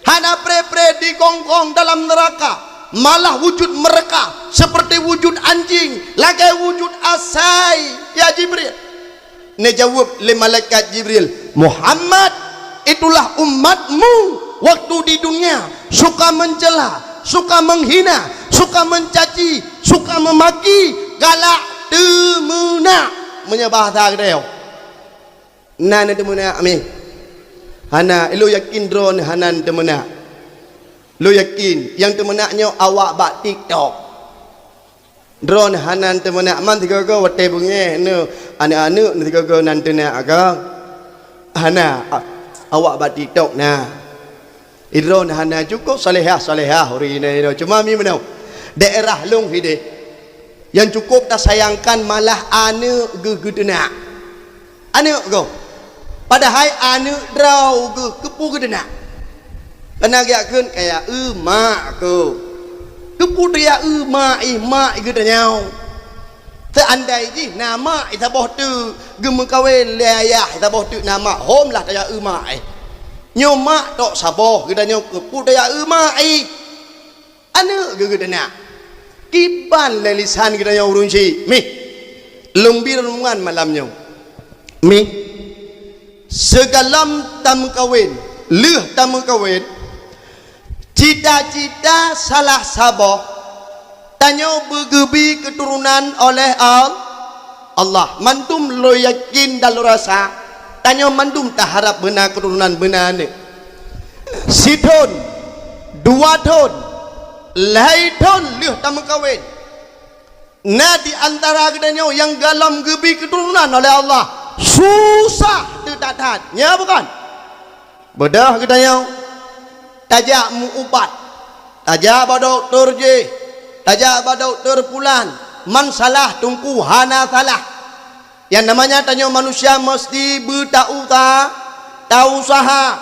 hana pre-pre digongkong dalam neraka, malah wujud mereka seperti wujud anjing, lagi wujud asai, ya Jibril. Ne jawab le malaikat Jibril, Muhammad, itulah umatmu waktu di dunia suka mencela, suka menghina, suka mencaci, suka memaki, galak temuna menyebah tak dia. Nana temuna amin. Hana lu yakin drone hanan temuna. Lu yakin yang temunaknya awak bak TikTok. Drone hanan temuna man tiga go wate bunge nu anak-anak nu tiga go nantena aga. Hana awak bak TikTok nah. Idron hana cukup salehah hari ini cuma mi menau. Daerah long hide yang cukup tak sayangkan malah anu gegedena anu go padahal anu draw ge kepu gedena kena giakeun kayak emak ke kepu dia emak mak gedenya seandai ji nama ita boh tu gem kawin layah ita boh tu nama hom lah dia emak nyomak tok saboh gedenya kepu dia emak anu gegedena kiban lelisan kita yang urun si mi lembir rungan malamnya mi segalam tam kawin leh tam kawin cita-cita salah sabah tanya bergebi keturunan oleh Allah. Mantum lo yakin dan lo rasa tanya mantum tak harap benar keturunan benar ni. Sidon dua ton lai ton leh tamu kawin. Nah di antara kedanya yang galam gebi keturunan oleh Allah susah tak tahan. Ya bukan? Bedah kedanya tajak mu ubat, tajak ba doktor je, tajak ba doktor pulan. Man salah tungku hana salah. Yang namanya tanya manusia mesti bertahu tahu usaha.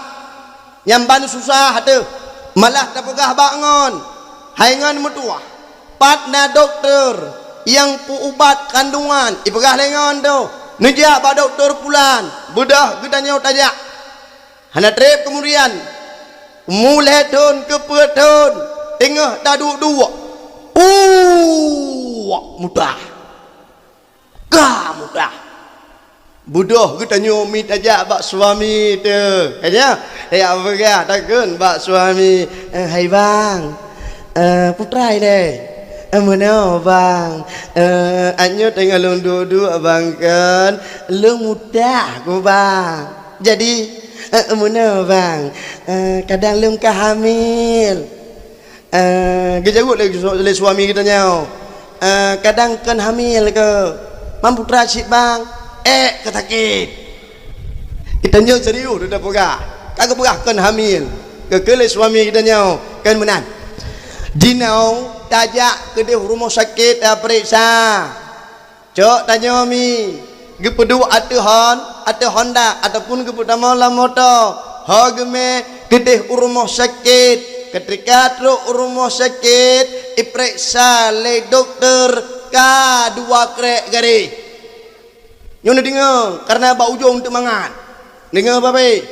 Yang ban susah tu malah tak pegah bangun. Haingan mutuah. Patna doktor yang pu ubat kandungan ipegah lengan tu. Nejak ba doktor pulan. Bedah gedanya tajak. Hana trip kemudian mulai ton ke peton tengah taduk dua. Mudah. Mudah. Budoh katanya mi tajak bak suami tu. Kaya ya apa takun bak suami. Hai bang. Putrai deh. Mana bang? Anyo tengah long duduk abang kan. Lu mudah ku bang. Jadi mana bang? Kadang lu hamil. Gejarut lagi suami kita nyau. Kadang kan hamil ke. Mampu teracik bang. Ketakit. Kita nyau serius dah pegah. Kagak pegah kan hamil. Kekele suami kita nyau. Kan menan. Dinau tajak ke dia rumah sakit periksa. Cok tanya mi. Gepedu atau Honda ataupun keputama la motor. Hageme kedih rumah sakit. Ketika teruk rumah sakit diperiksa oleh doktor K2 krek gari. Nyono dengar karena bau ujung untuk mangan. Dengar babe.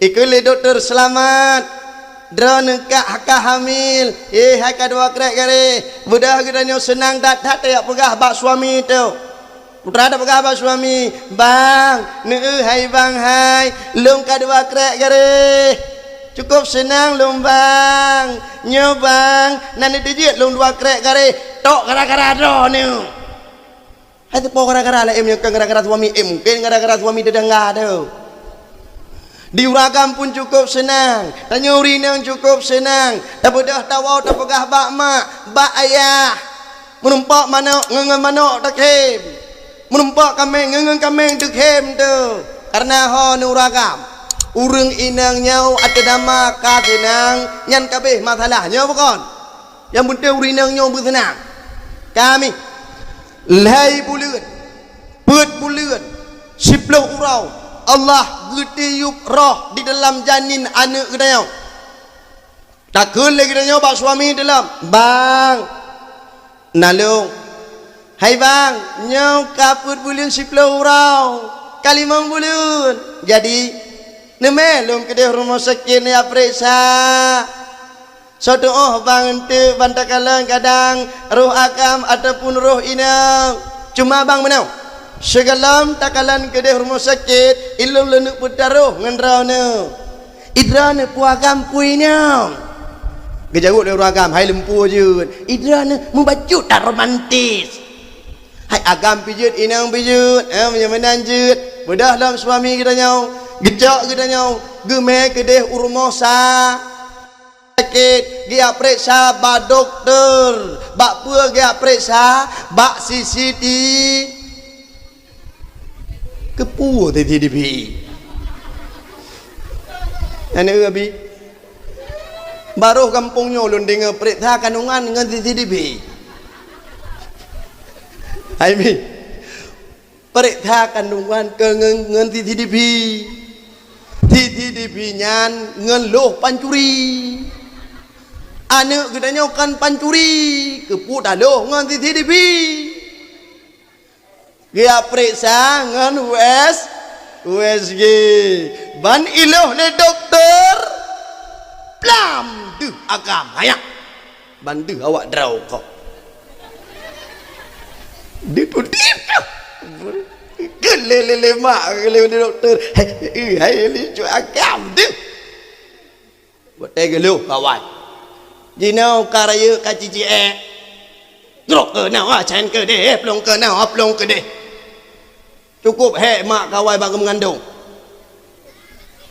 Ikule doktor selamat. Drone ka hamil. Hai K2 krek gari. Budak kita senang tak tak pegah bak suami tu. Putra ada pegah bak suami. Bang, hai bang hai. Lum K2 krek gari. Cukup senang lum bang. Nyo bang, nanti dijit lum 2 krek gari. Tok gara-gara do ni. Hai tu po gara-gara lah emnya kan gara-gara suami mungkin gara-gara suami dia enggak ada. Di Uragam pun cukup senang. Tanya urinang cukup senang. Tak dah tahu tak pegah bak mak, bak ayah. Menumpak manok ngengen manok tak hem. Menumpak kameng ngengen kameng tak hem tu. Karena ho ni Uragam. Urang inang nyau ada nama kasenang nyan kabeh masalahnya bukan. Yang penting urinang nyau bersenang. Kami lai bulan, pet bulan, 10 urau. Allah getiup roh di dalam janin anak kita. Takun lagi kita bak suami dalam. Bang, nalung. Hai bang, nyau kaput bulan 10 urau. Kali 5 bulan. Jadi nemelum ke rumah sakit ni periksa. Suatu bang ente bantakalan kadang roh akam ataupun roh inang. Cuma bang menau. Segalam takalan ke rumah sakit ilum lenuk putaruh ngendrauna. Idrana puagam puinya. Gejarut dia agam hai lempu je. Idrana membacut tak romantis. Hai agam pijut inang pijut. Macam mana anjut. Bedah dalam suami kita nyau. Gejak kita nyau. Gemeh ke rumah sakit dia periksa bak doktor bak apa dia periksa bak CCTV kepu TTDP anak abi baru kampungnya ulun dengar periksa kandungan dengan TTDP Aimi periksa kandungan dengan TTDP nyan ngeluh pancuri anak gedanya kan pancuri keput aloh ngan TTDP dia periksa ngan USG ban iloh le doktor plam duh agam hayak bandu awak draw kok diputip kelele mak kelele doktor hai li cu agam tu buat tega lu kawan Jinau karaya kacici Drok ke nau acan ke deh plong ke nau plong ke deh. Cukup mak kawai bang mengandung.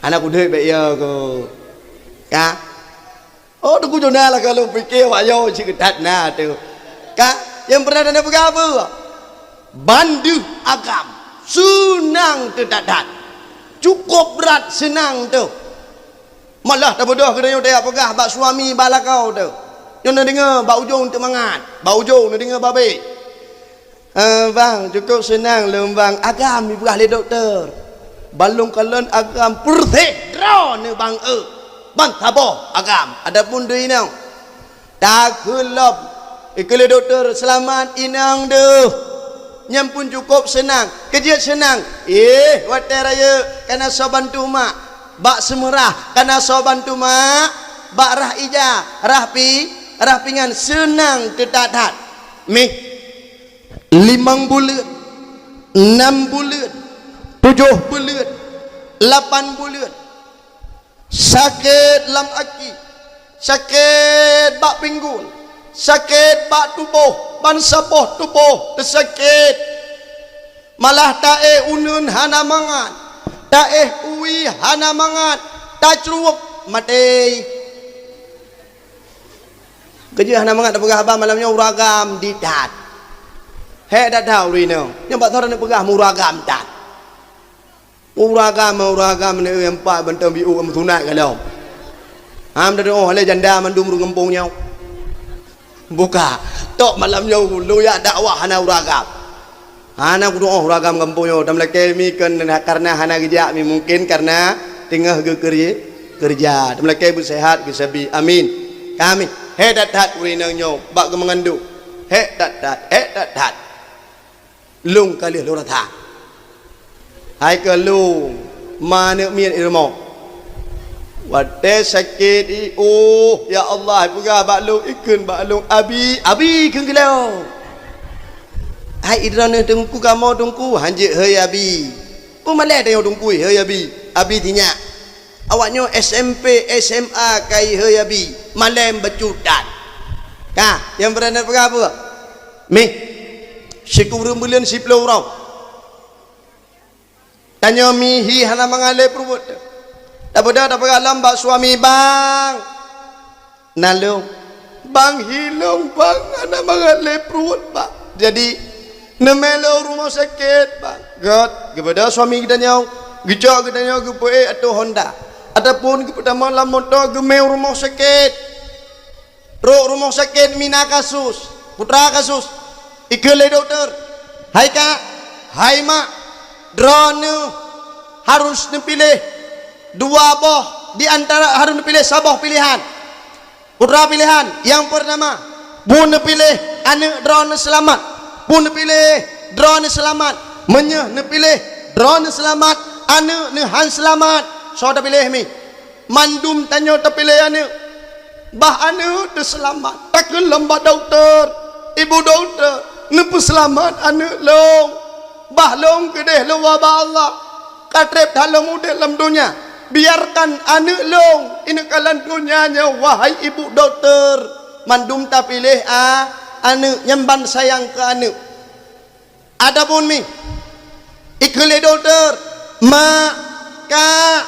Anak udah baik ya ke. Ka. Oh tu jona lah kalau fikir wayo cikat na tu. Ka yang pernah ada apa? Bandu agam. Senang terdadat. Cukup berat senang tu. Malah tak bodoh kena dia pegah bak suami bala kau tu. Yang nak dengar bak ujung tu mangat. Bak ujung nak dengar babe. Bang cukup senang lembang agam ni pegah le doktor. Balung kalon agam purteh draw ni bang bang taboh agam. Adapun deui nau. Tak gelap. Ikele doktor selamat inang deuh. Nyampun cukup senang. Kerja senang. Watai raya kana so bantu mak. Bak semerah kana so bantu mak. Bak rah ija, rah pingan senang terdadat. Mi 5 bulan, 6 bulan, 7 bulan, 8 bulan. Sakit lam aki, sakit bak pinggul, sakit bak tubuh, ban sapoh tubuh tersakit. Malah tae unun hana mangan, tae uwi hana mangan, tak cerup mati. Kerja hana mangan tak pegah abang malamnya uragam didat. Hek dah tahu rino. Yang pak orang nak pegah muragam tak. Uragam ni empat bentang biu kamu tunai kalau. Ham dah oh le janda mandum ru ngempung nyau. Buka. Tok malamnya lu ya dakwah hana uragam. Hana kudu oh uragam kampung nyau. Tam leke mi kan karena hana kerja mi mungkin karena tengah kerja. Tam leke bersehat kesabi. Amin. Kami hek dah tahu rino nyau. Bak ke mengandung. Hek dah. Lung kali lu rata. Hai ke lu mana mian ilmu. Wate sakit ya Allah pegah bak lu ikun bak lu abi keun gelau. Hai idrana tungku kamu tungku hanjik hei abi. Malai tengok tungku hei abi tinya. Awaknya SMP SMA kai hei abi. Malai becutan. Kah yang berani pegah apa? Mi Syukur bulan 10 orang. Tanya mihi hana mangale perut. Tak pada lambak suami bang. Nalung. Bang hilung bang hana mangale perut bang. Jadi nemelo rumah sakit bang. Kepada suami kita nyau. Gejak kita nyau ke atau Honda. Ataupun kepada malam motor gemeu rumah sakit. Rumah sakit mina kasus. Putra kasus. Ikele doktor. Hai kak, hai mak. Drone harus pilih 2 boh di antara harus pilih sabah pilihan. Putra pilihan. Yang pertama, bun pilih anak drone selamat. Bun pilih drone selamat. Menyeh pilih drone selamat. Anak han selamat. So dah pilih mi. Mandum tanya terpilih anak. Bah anak terselamat. Tak lembah doktor. Ibu doktor. Nempu selamat anak long. Bah long kedeh lawa Allah. Katrep dalam muda dalam dunia. Biarkan anak long. Ini kalan dunyanya. Wahai ibu doktor. Mandum tak pilih anak. Nyemban sayang ke anak. Adapun mi. Ikhle doktor. Maka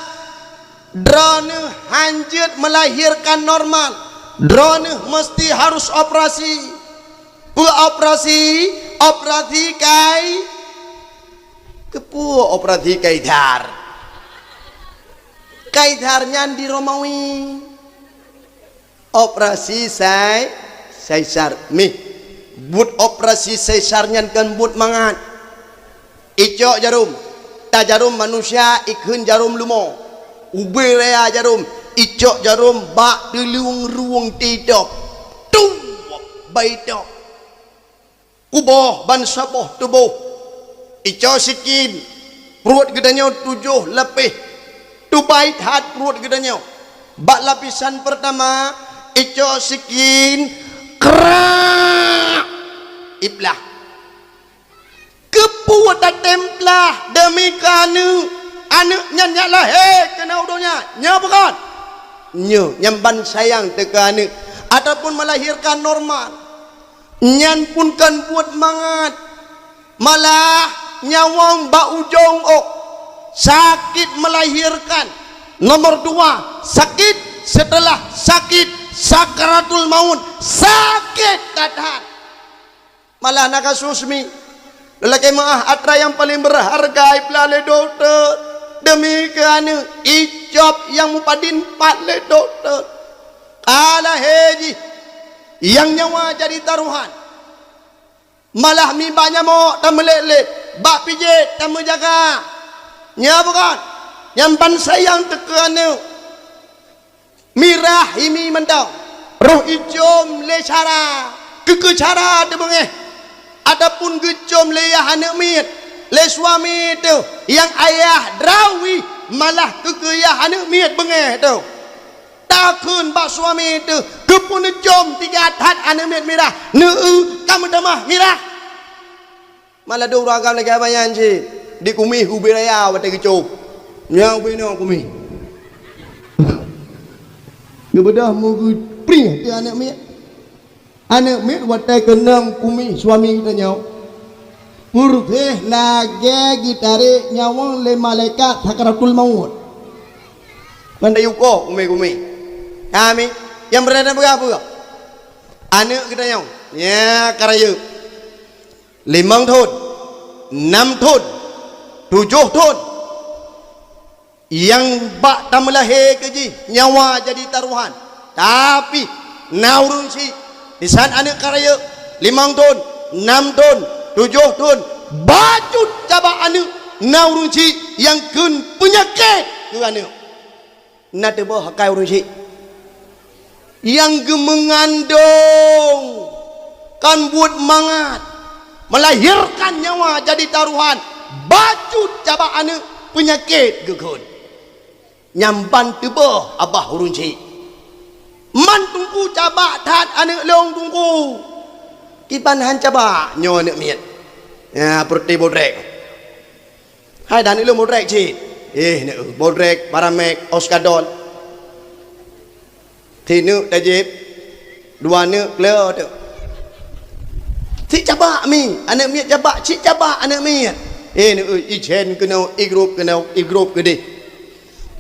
drone hanjut melahirkan normal. Drone mesti harus operasi. Operasi kai kepu operasi kai dar nyandi Romawi operasi sesar mi but operasi sesar nyankan but mangan icok jarum ta jarum manusia ikun jarum lumo ube rea jarum icok jarum bak delung ruang tidok tung baidok kuboh ban saboh tubuh ico sikin perut gedanya 7 lebih tubai hat perut gedanya bak lapisan pertama ico sikin kerak iblah kepuat templah demi kanu anu nyanyalah kena udonya nya bukan nyamban sayang teka anu ataupun melahirkan normal, nyan pun kan buat mangat, malah nyawang ba ujung sakit melahirkan. Nomor 2, sakit setelah sakit sakaratul maut, sakit keadaan. Malah nak susmi lelaki maah atra yang paling berharga pelale dokter, demi kerana ijab yang mupadin pale dokter ala heji yang nyawa jadi taruhan, malah mi banyak mo tak melelek bak pijit tak menjaga nya bukan yang ban sayang tekane mirah imi mendau roh ijom le cara ke cara de bengeh. Adapun gejom le anak mit le suami tu yang ayah drawi malah kekeyah anak mit bengeh tu takun bak suami tu kepun jom 3 hat anak mit mirah kamu damah mirah malah do ragam lagi abayan je di kumi hubiraya wate kecop nyang bino kumi gebedah mu pri ti anak mit watai kenang kumi suami kita nyau uruteh lagi gitare nyawang le malaikat sakaratul maut manda yuko kumi kami yang berada berapa anak kita nyau ya karaya 5 tahun 6 tahun 7 tahun yang bak tak melahir keji nyawa jadi taruhan tapi naurun si di saat anak karaya 5 tahun 6 tahun 7 tahun bajut coba anak naurunci yang kun penyakit ke anak nak tebah hakai urunci yang mengandung kan buat mangat melahirkan nyawa jadi taruhan bajut coba anak penyakit ke kun nyamban tebah abah urunci man tunggu cabak tat anak long tunggu kipan han cabak nyo anak miet ya perti bodrek hai dan ilmu bodrek cik ne bodrek paramek oskadon thì nữ đại dịp dua nữ kleo tu si cabak mi anak miet cabak si cabak anak miet nữ ichen kenau igroup gede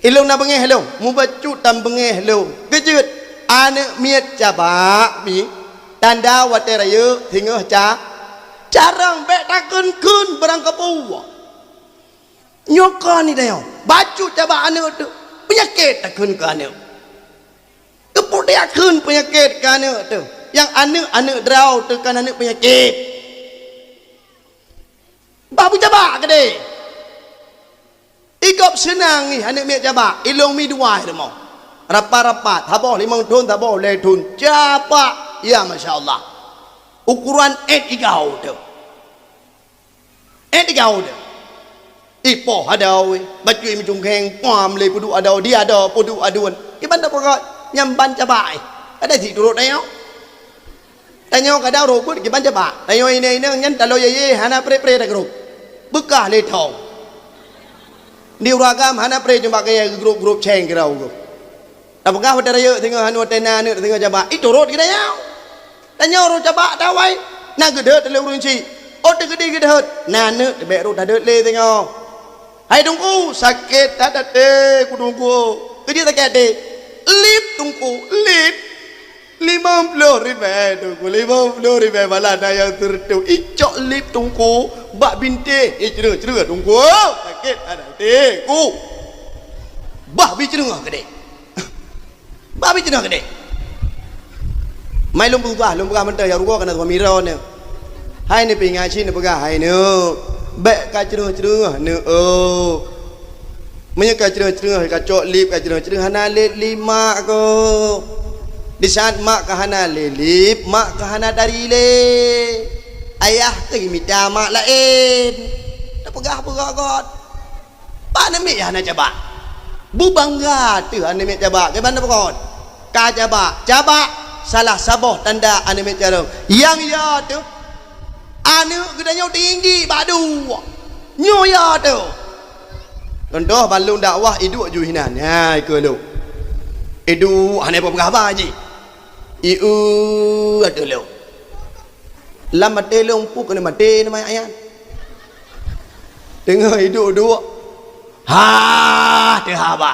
ilung na bengeh hello mubacut tam bengeh hello kejut anak miet cabak mi tanda wateraya tinggal carang bek takun kun berang kepu nyokon ni dah baju cabak anak tu penyakit takun ke anak kepu dia kun penyakit ke anak tu yang anak draw tu kan anak penyakit babu cabak ke deh ikop senang ni anak miet cabak ilung mi dua tu mau rapat-rapat taboh 5 tahun taboh le tahun cabak ya masya-Allah ukuran etigau tu ipoh ada baju mi jungkeng pam le pudu ada dia ada pudu aduan iban tak pokok nyamban cabak ada si turut ayo tanyo kada robot iban cabak tayo ini nyen talo ye hana pre tak grup bekah le thong diuragam hana pre cuma kayak grup ceng kirau apakah pada raya tengah hanu tena ni tengah cabak itu rot kita yau tanya rot cabak tawai nak gede tele urunci ot gede nah ne be rot ada le tengah hai tunggu sakit ada te ku tunggu kerja sakit de lip tunggu lip 50 ribu tunggu 50 ribu malah ada yang tertu icok lip tunggu bak binte cerah tunggu sakit ada te ku bah bicerah gede babi cina gede mai lumbu gah mentah ya rugo kana tua miro ne hai ni pinga chi ne pega hai ne be ka cerah ne menya ka cerah ka cok lip ka cerah hana le 5 ko di saat mak ka hana le lip mak ka hana dari le ayah ke minta mak lain tak pegah god pa ne mi hana coba bu bangga tu anime cabak ke mana pokon ka cabak salah saboh tanda anime cara yang ya tu anu gedanya tinggi badu nyo ya tu contoh balung dakwah iduk juhinan ya ke lu idu ane apa haji ada lo lam mati lo puk kena mati nama ayat dengar hidup dua ha haba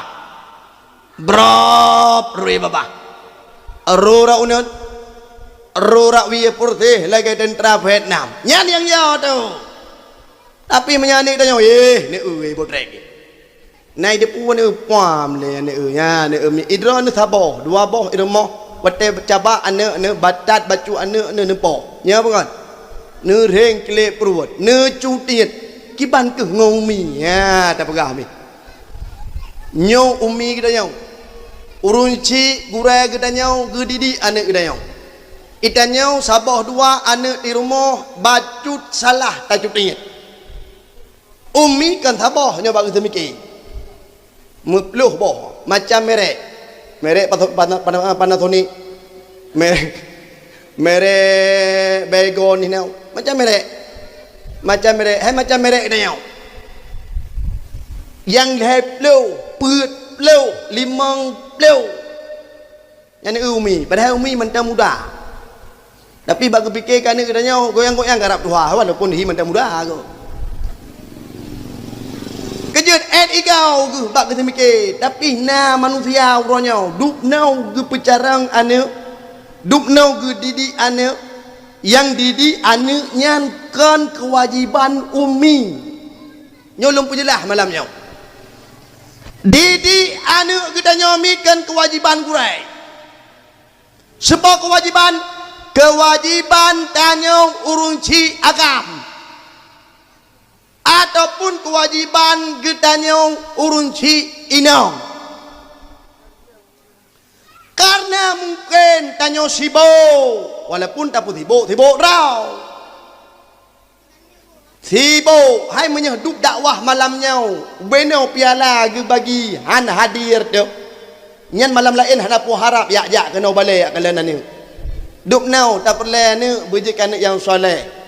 brop rui baba rura unon rura wiye putih lagi tentara Vietnam nyanyi yang jauh tu tapi menyanyi tu nyawa ni botrek nai dia pun ni pam le ni ya ni idron ni sabo dua boh idromo wate caba ane ne batat bacu ane ne po nya apa kan ne reng kle perut ne cutiet kiban ke ngomi ya tak pegah mi nyau umi kita nyau urunci gurai kita nyau gedidi ane kita nyau ita nyau sabah dua ane di rumah bacut salah tak cutiet umi kan sabah nyau bagi semiki mepluh boh macam merek Panasonic merek Baygon ni macam merek macam merek ni yang lepluh putluh limang pluh yang ni umi padahal umi mentah muda tapi bagi fikirkan ni katanya goyang-goyang garap tuha walaupun hi mentah muda tu kejut igau ke bak kita mikir tapi na manusia uranya duk nau ke pecarang ane duk nau ke didi ane yang didi ane nyankan kewajiban umi nyolong penjelah malamnya didi ane kita nyomikan kewajiban gurai sebab kewajiban tanyong urunci agam ataupun kewajiban getanyong urunci inong karena mungkin tanyo sibo walaupun tak pun tibo rau sibo hai menyedup dakwah malamnya beno piala ge bagi han hadir tu nyan malam lain hana pu harap ya kena balik kalian ni duk nau tak perlu ni bujikan yang soleh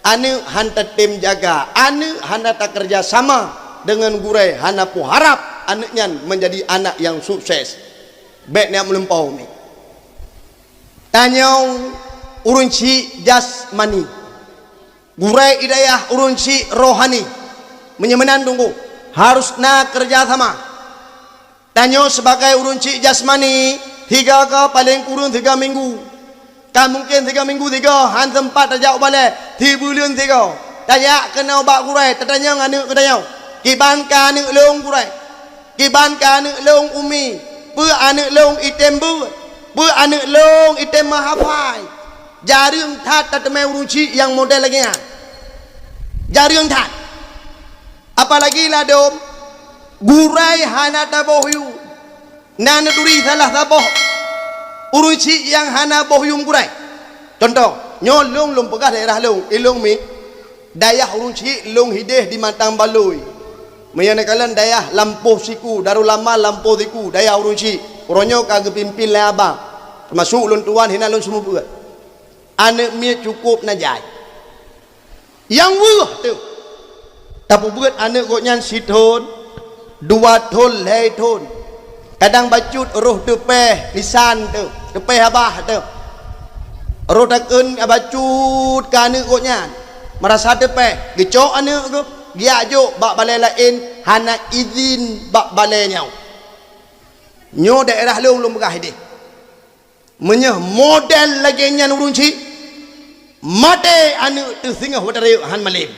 ane hanta tim jaga ane hana tak kerja sama dengan gurai hana pu harap anaknya menjadi anak yang sukses baik nak melampau ni tanyong urunci jasmani gurai hidayah urunci rohani menyemenan tunggu harus nak kerja sama tanyong sebagai urunci jasmani 3 ke paling kurang 3 minggu kan mungkin 3 minggu 3 han sempat tajak balik 3 bulan 3 tajak kena bak gurai tetanya nganu ketanya kiban ka anu long gurai kiban ka anu long umi pu anu long item bu anu long item mahafai jaring that tatme uruci yang model lagi ya jaring that apalagi lah dom gurai hana tabohyu nana turi salah taboh uruci yang hana bohyum gurai contoh nyolong lom pegah daerah long ilong mi dayah uruci long hideh di Matang Baloi menyanakan dayah lampuh siku darul lama lampuh siku dayah uruci uronyo kagak pimpin le abang termasuk lon tuan hina lon semua buat anak mi cukup najai yang wah tu tapi buat anak goknyan siton 2 ton lei ton kadang bacut roh tepeh lisan tu tepeh abah tu roh takun bacut kana koknya merasa tepeh gecok ane tu dia ajuk bak balai lain hana izin bak balai nyau nyo daerah long begah dia menyeh model lagi nyan urunci mate ane tu singah wadare han malim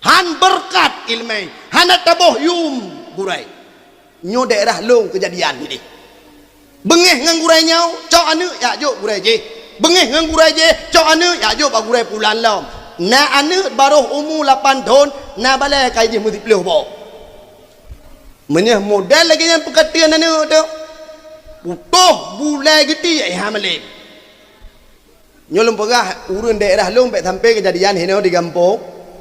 han berkat ilmai hana taboh yum gurai nyo daerah long kejadian ni bengeh ngang gurai nyau cok anu ya jok gurai je bengeh ngang gurai je cok anu ya jok ba gurai pulan lom na anu baruh umur 8 tahun na balai kai je mesti pelih bo menyeh modal lagi yang perkatian anu tu utuh bulai geti ai ha malim nyo lom pegah urun daerah long baik sampai kejadian hino di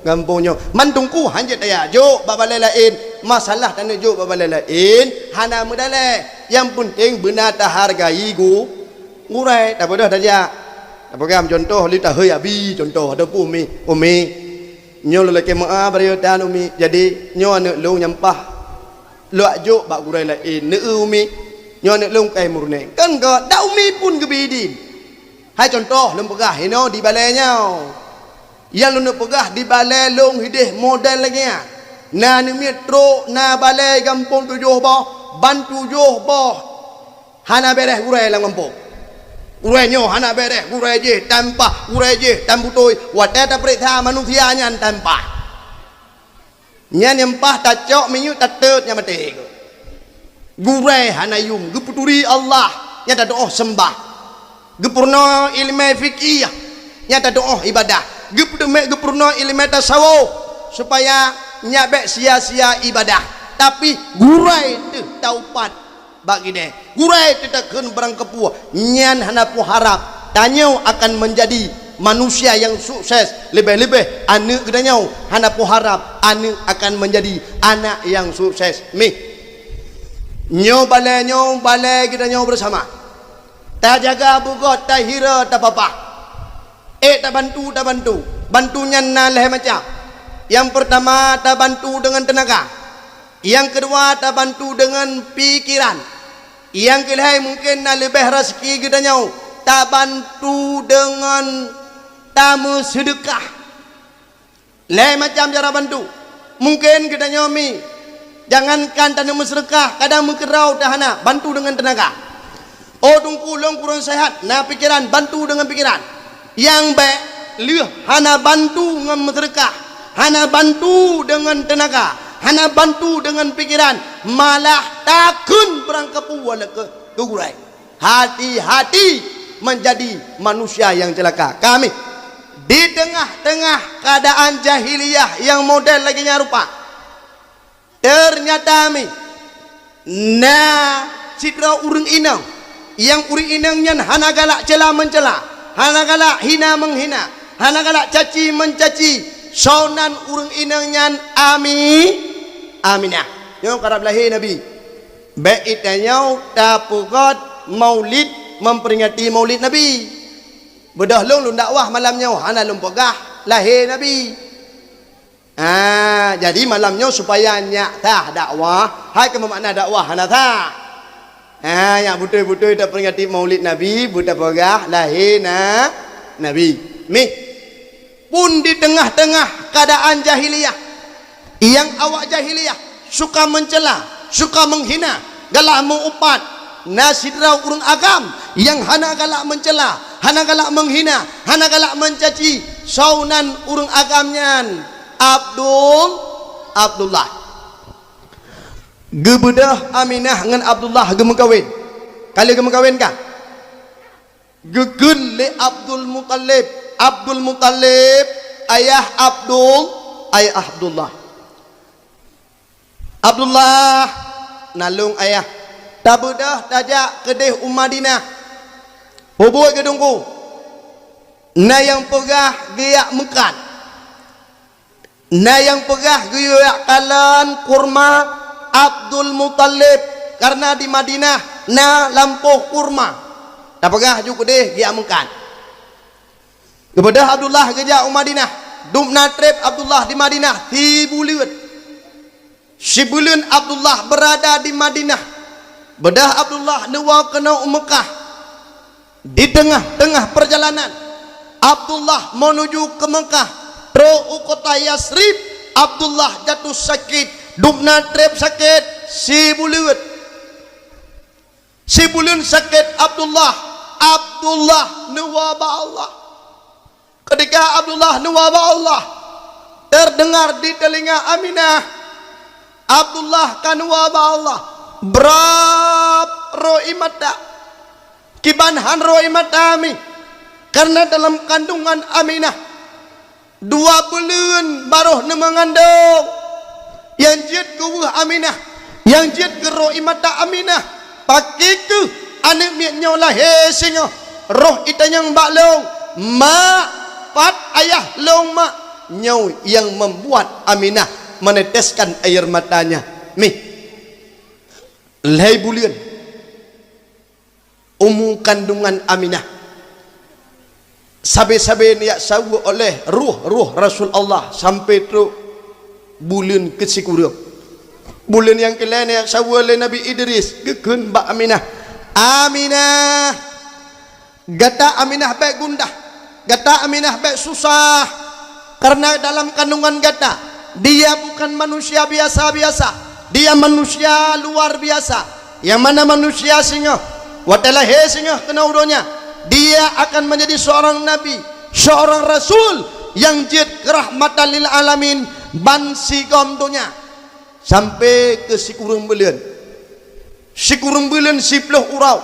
gampungnya mantungku hanjat daya jok babalai lain masalah tanah jok babalai lain hana mudale yang penting benar tak hargai ngurai tak pada saja apa gam contoh li tahui abi contoh ada umi nyo lelaki maa bariatan umi jadi nyo anu lu nyampah lu jok bak ngurai lain ne umi nyonek lung kai murne kan ke dau mi pun gebidin. Hai contoh lung pegah ino di balai nyau. Yang lung pegah di balai lung hidih model lagi ya. Na ni metro na balai kampung 7 boh, ban 7 boh. Hana beres gurai lang kampung. Gurai nyo hana beres gurai je tanpa gurai je tan butoi wata ta periksa manusia nyan tanpa. Nyan nyempah ta cok minyu ta teut nya mati. Gurai hana yum geputuri Allah nya ta doa sembah. Gepurno ilmu fikih nya ta doa ibadah. Gepurno ilmu tasawuf supaya nyabek sia-sia ibadah. Tapi gurai tu taupat bagi deh. Gurai tu takkan barang kepua. Nyan hana pu harap tanyau akan menjadi manusia yang sukses. Lebih-lebih anak gedanyau hana pu harap anak akan menjadi anak yang sukses. Mi nyo balai gedanyau bersama. Ta jaga bugot ta hira ta papa. Ta bantu. Bantunya naleh macam. Yang pertama ta bantu dengan tenaga. Yang kedua ta bantu dengan pikiran. Yang kelihai mungkin nak lebih rezeki gedanyau ta bantu dengan tamu sedekah. Lain macam cara bantu. Mungkin gedanyau mi jangankan tamu sedekah, kadang mengerau tahana bantu dengan tenaga. Oh tungku long kurang sehat, nah pikiran bantu dengan pikiran. Yang baik liah hana bantu dengan sedekah, hana bantu dengan tenaga, hana bantu dengan pikiran, malah takun berangkapu wala ke gurai. Hati-hati menjadi manusia yang celaka. Kami di tengah-tengah keadaan jahiliyah yang model lagi nyarupa, ternyata kami citra urang inang yang urang inang nyan hana galak cela mencela, hana galak hina menghina, hana galak caci mencaci. Sonan urang inang nyan aminah. Yang karab lahir Nabi. Baik itanyau tapugot maulid memperingati maulid Nabi. Bedah long dakwah malamnya hana lum pegah lahir Nabi. Jadi malamnya supaya nyak tah dakwah, hai ke makna dakwah hana tah. Yang betul-betul tak peringati maulid Nabi, buta pegah lahir Nabi. Mi pun di tengah-tengah keadaan jahiliyah yang awak jahiliyah suka mencela, suka menghina, galak mengupat nasidra urang agam yang hana galak mencela, hana galak menghina, hana galak mencaci saunan urang agamnyan Abdullah gebedah Aminah dengan Abdullah gemekawin. Kali gemekawin kah gegun le Abdul Muttalib ayah Abdullah nalung ayah tabudah tajak kedih Madinah hubung gedungku na yang pegah giyak mekan, na yang pegah giyak kalan kurma Abdul Muttalib karena di Madinah na lampuh kurma tak pegah juga deh giyak mekan. Kepada Abdullah gejak Madinah, dumna trip Abdullah di Madinah, Sibulan Abdullah berada di Madinah. Bedah Abdullah nuwa kena Mekah. Di tengah-tengah perjalanan Abdullah menuju ke Mekah. Tro kota Yasrib, Abdullah jatuh sakit. Dumna trip sakit Sibulan sakit Abdullah nuwa ba Allah. Ketika Abdullah nuwaba Allah terdengar di telinga Aminah, Abdullah kanuwaba Allah berap roi mata kibanhan roi mata ami karena dalam kandungan Aminah 2 bulan baru mengandung yang jid ke Aminah, yang jid ke roi mata Aminah pakai ke anak miaknya lahir singa roh itanyang baklong mak pat ayah long mak nyau yang membuat Aminah meneteskan air matanya. Mi lay bulian kandungan Aminah sabe-sabe niat sawu oleh ruh Rasul Allah sampai tu bulan ke-10 Bulan yang kelain yang syawal Nabi Idris gekun ba Aminah. Aminah gata Aminah baik gundah, gata Aminah baik susah, karena dalam kandungan gata dia bukan manusia biasa-biasa, dia manusia luar biasa. Yang mana manusia singa watalah he singa kena udonya, dia akan menjadi seorang nabi, seorang rasul yang jid kerahmatan lil alamin ban sigom dunia sampai ke sikurung bulan 10 urau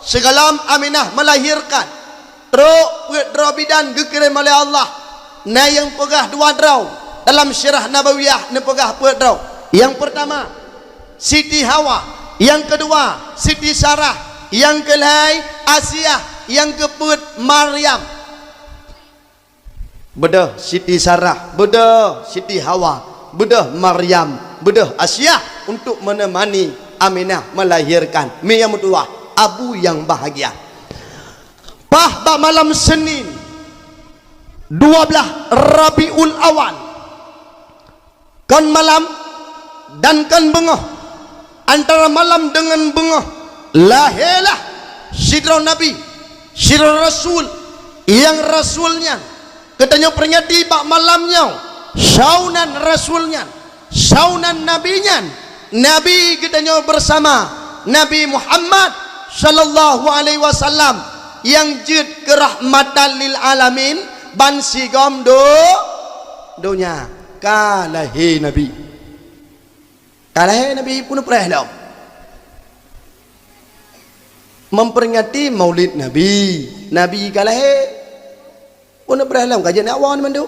segalam Aminah melahirkan truk bidan gekirim oleh Allah na yang pegah dua draw dalam syirah nabawiyah na pegah draw. Yang pertama Siti Hawa, yang kedua Siti Sarah, yang kelai Asia, yang keput Maryam. Bedah Siti Sarah, bedah Siti Hawa, bedah Maryam, bedah Asia untuk menemani Aminah melahirkan Mia Mutua, abu yang bahagia. Bah malam Senin 12 Rabiul Awal kan malam dan kan bengah, antara malam dengan bengah lahirlah sidra Nabi, sidra Rasul, yang Rasulnya katanya peringati bak malamnya saunan Rasulnya, saunan Nabinya, Nabi katanya bersama Nabi Muhammad sallallahu alaihi wasallam yang jid kerahmatan lil alamin ban sigom dunia. Kalahi Nabi, kalahi Nabi pun perihlam memperingati maulid Nabi. Nabi kalahi pun perihlam kajian awal mandu.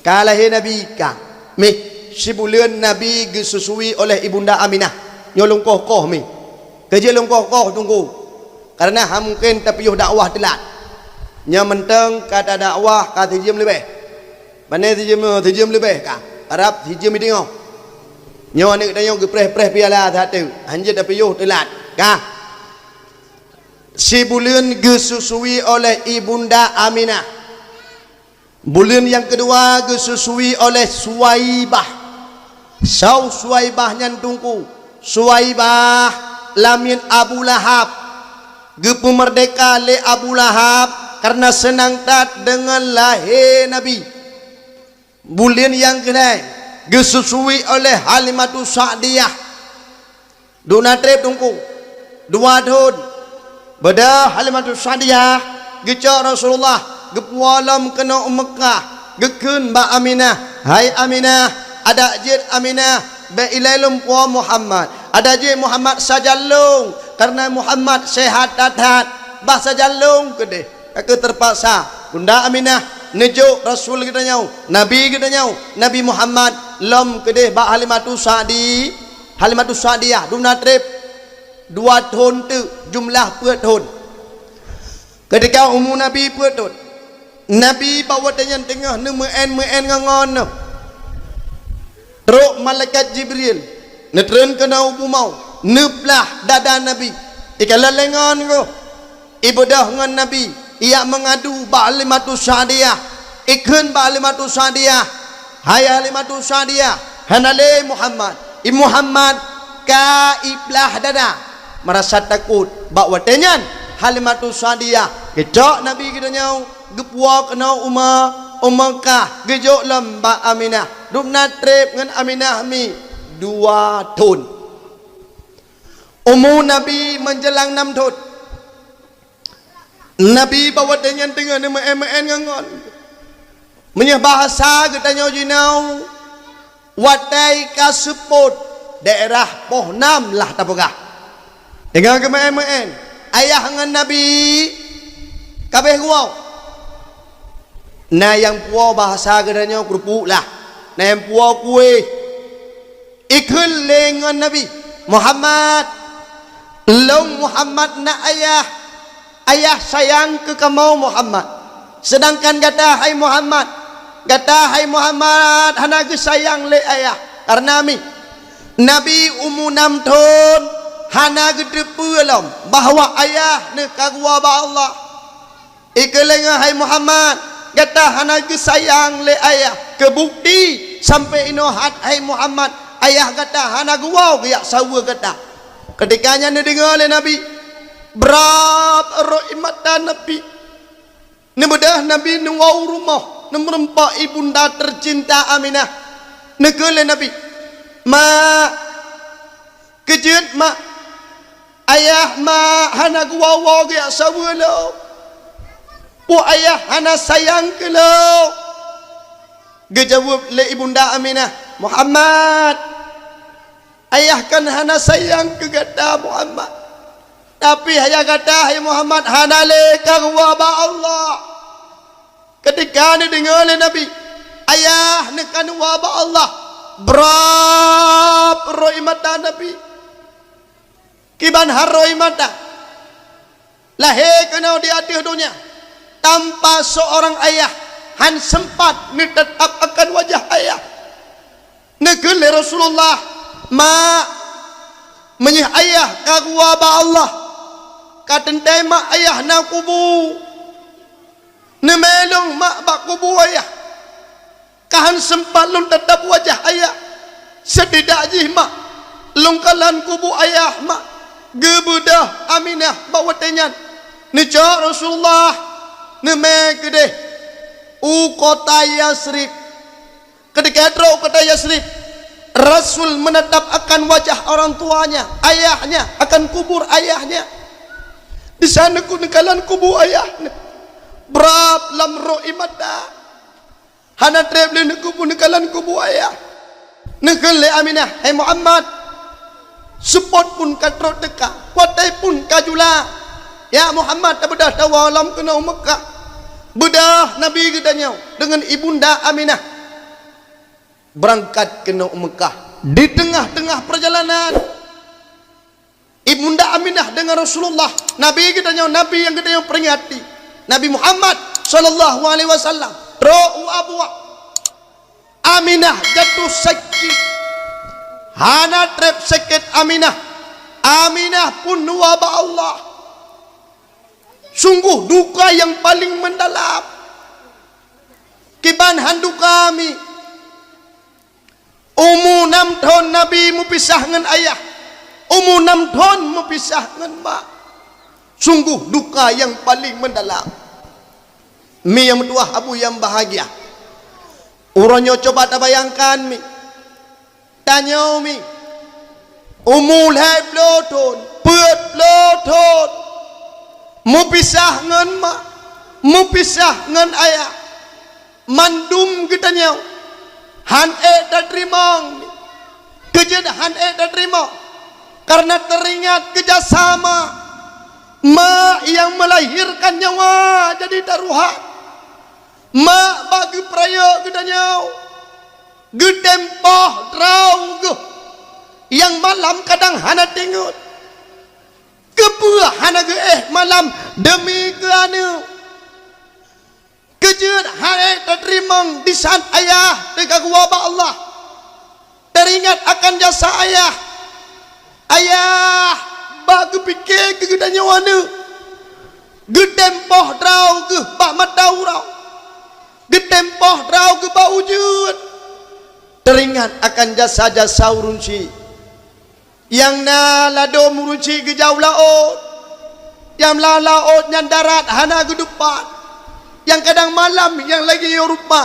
Kalahi Nabi ka mi sibulian Nabi disusui oleh ibunda Aminah nyolong koh mi kerja longkoh tunggu karena mungkin tapi dakwah telat nya menteng kata dakwah kata jam lebih mana tijam lebih ka Arab tijam idingo nyo ni dayo gepreh piala satu hanje tapi telat ka si bulan disusui oleh ibunda Aminah. Bulan yang kedua disusui oleh Suwaibah. Suwaibah nyan tungku Suwaibah lamin Abu Lahab gepu merdeka le Abu Lahab karena senang tat dengan lahir Nabi. Bulan yang kedua disusui oleh Halimatus Sa'diyah. Duna trep tungku dua tahun beda Halimatus Sa'diyah geca Rasulullah gepualam kena Mekah gekun ba Aminah. Hai Aminah, ada jid Aminah ba ilailum puan Muhammad, ada jid Muhammad sajalung karena Muhammad sehat datat bah sajalung kedeh aku terpaksa bunda Aminah nejo Rasul kita nyau, Nabi kita nyau, Nabi Muhammad lom kedeh ba Halimatus Sa'diyah duna trip 2 tahun tu jumlah tahun ketika umur Nabi tahun Nabi bawa dengan tengah meen ngangon teruk malaikat Jibril netren kena ubu mau neplah dada Nabi ikala lengan ko ibadah dengan Nabi ia mengadu ba Halimatus Sa'diyah ikun ba Halimatus Sa'diyah. Hai Halimatus Sa'diyah hanale Muhammad Muhammad ka iblah dada merasa takut bawa tenyan Halimatus Sa'diyah kecok Nabi kita nyau gepua kena Mekah gejok lembak Aminah dupna trip dengan Aminah mi 2 tahun. Umur Nabi menjelang 6 tahun. Nabi bawa dengan meen ngangon menyah bahasa katanya jinau watai kaseput daerah Pohnam lah tapogah dengan meen ayah dengan Nabi kabeh guau na yang puau bahasa katanya kerupuk lah na yang puau kue ikul lengan Nabi Muhammad long Muhammad na ayah sayang ke kamu Muhammad, sedangkan kata hai Muhammad hana ke sayang le ayah karena Nabi umur 6 tahun hana ke depulam bahwa ayah ne kagua ba Allah ikelenga hai Muhammad kata hana ke sayang le ayah kebukti sampai inohat hai Muhammad ayah kata hana guau ke yak sawa kata ketikanya ni dengar oleh Nabi berat rahmatan Nabi ni bedah Nabi ni wau rumah ni merempak ibunda tercinta Aminah ni kele Nabi mak kejut mak ayah mak hana guau ke yak sawa lo pu ayah hana sayang ke lo dia jawab le ibunda Aminah Muhammad ayah kan hana sayang ke kata Muhammad tapi ayah kata hai Muhammad hana le karwa ba Allah ketika ni dengar oleh Nabi ayah ni kan wa ba Allah berap rahmatan Nabi kiban harroimata lahir kena di atas dunia tanpa seorang ayah han sempat ni tetap akan wajah ayah negeri Rasulullah mak menyih ayah karwa ba Allah katentai mak ayah na kubu nemelong mak bak kubu ayah kahan sempat lun tetap wajah ayah sedidak jih mak lungkalan kubu ayah mak gebedah Aminah bawa tenyan nicak Rasulullah neme gede kota Yasrib ketika teruk kota Yasrib Rasul menetap akan wajah orang tuanya ayahnya akan kubur ayahnya di sana kunekalan kubur ayahnya berat lam ro'imata hana treble kubur nekalan kubur ayah nekele Aminah hai Muhammad support pun katrot dekat kuatai pun kajula ya Muhammad tak bedah tawalam kena Mekah bedah Nabi gedanya dengan ibunda Aminah berangkat ke Mekah di tengah-tengah perjalanan ibunda Aminah dengan Rasulullah Nabi gedanya Nabi yang gedanya peringati Nabi Muhammad sallallahu alaihi wasallam ro'u abwa Aminah jatuh sakit hana trep sakit Aminah pun wabah Allah sungguh duka yang paling mendalam kiban handu kami umur 6 tahun Nabi mupisah dengan ayah umur 6 tahun mupisah dengan mak sungguh duka yang paling mendalam mi yang tua abu yang bahagia uronyo coba tak bayangkan mi tanya mi umur hai pelotun pet pelotun mupisah dengan mak mupisah dengan ayah mandum kitanya han tak terima kejadian han tak terima karena teringat kerjasama mak yang melahirkan nyawa jadi taruhan mak bagi peraya kitanya gedempah draw yang malam kadang hana tengok kebuah hana malam demi kerana kejut hai terima di saat ayah dekat wabah Allah teringat akan jasa ayah bagi fikir kegedanya wana gedempoh draw ke bak matau rau gedempoh draw ke bak wujud teringat akan jasa-jasa urunci yang na lado murunci ke jauh laut yang la laut yang darat hana ke depan yang kadang malam yang lagi Eropa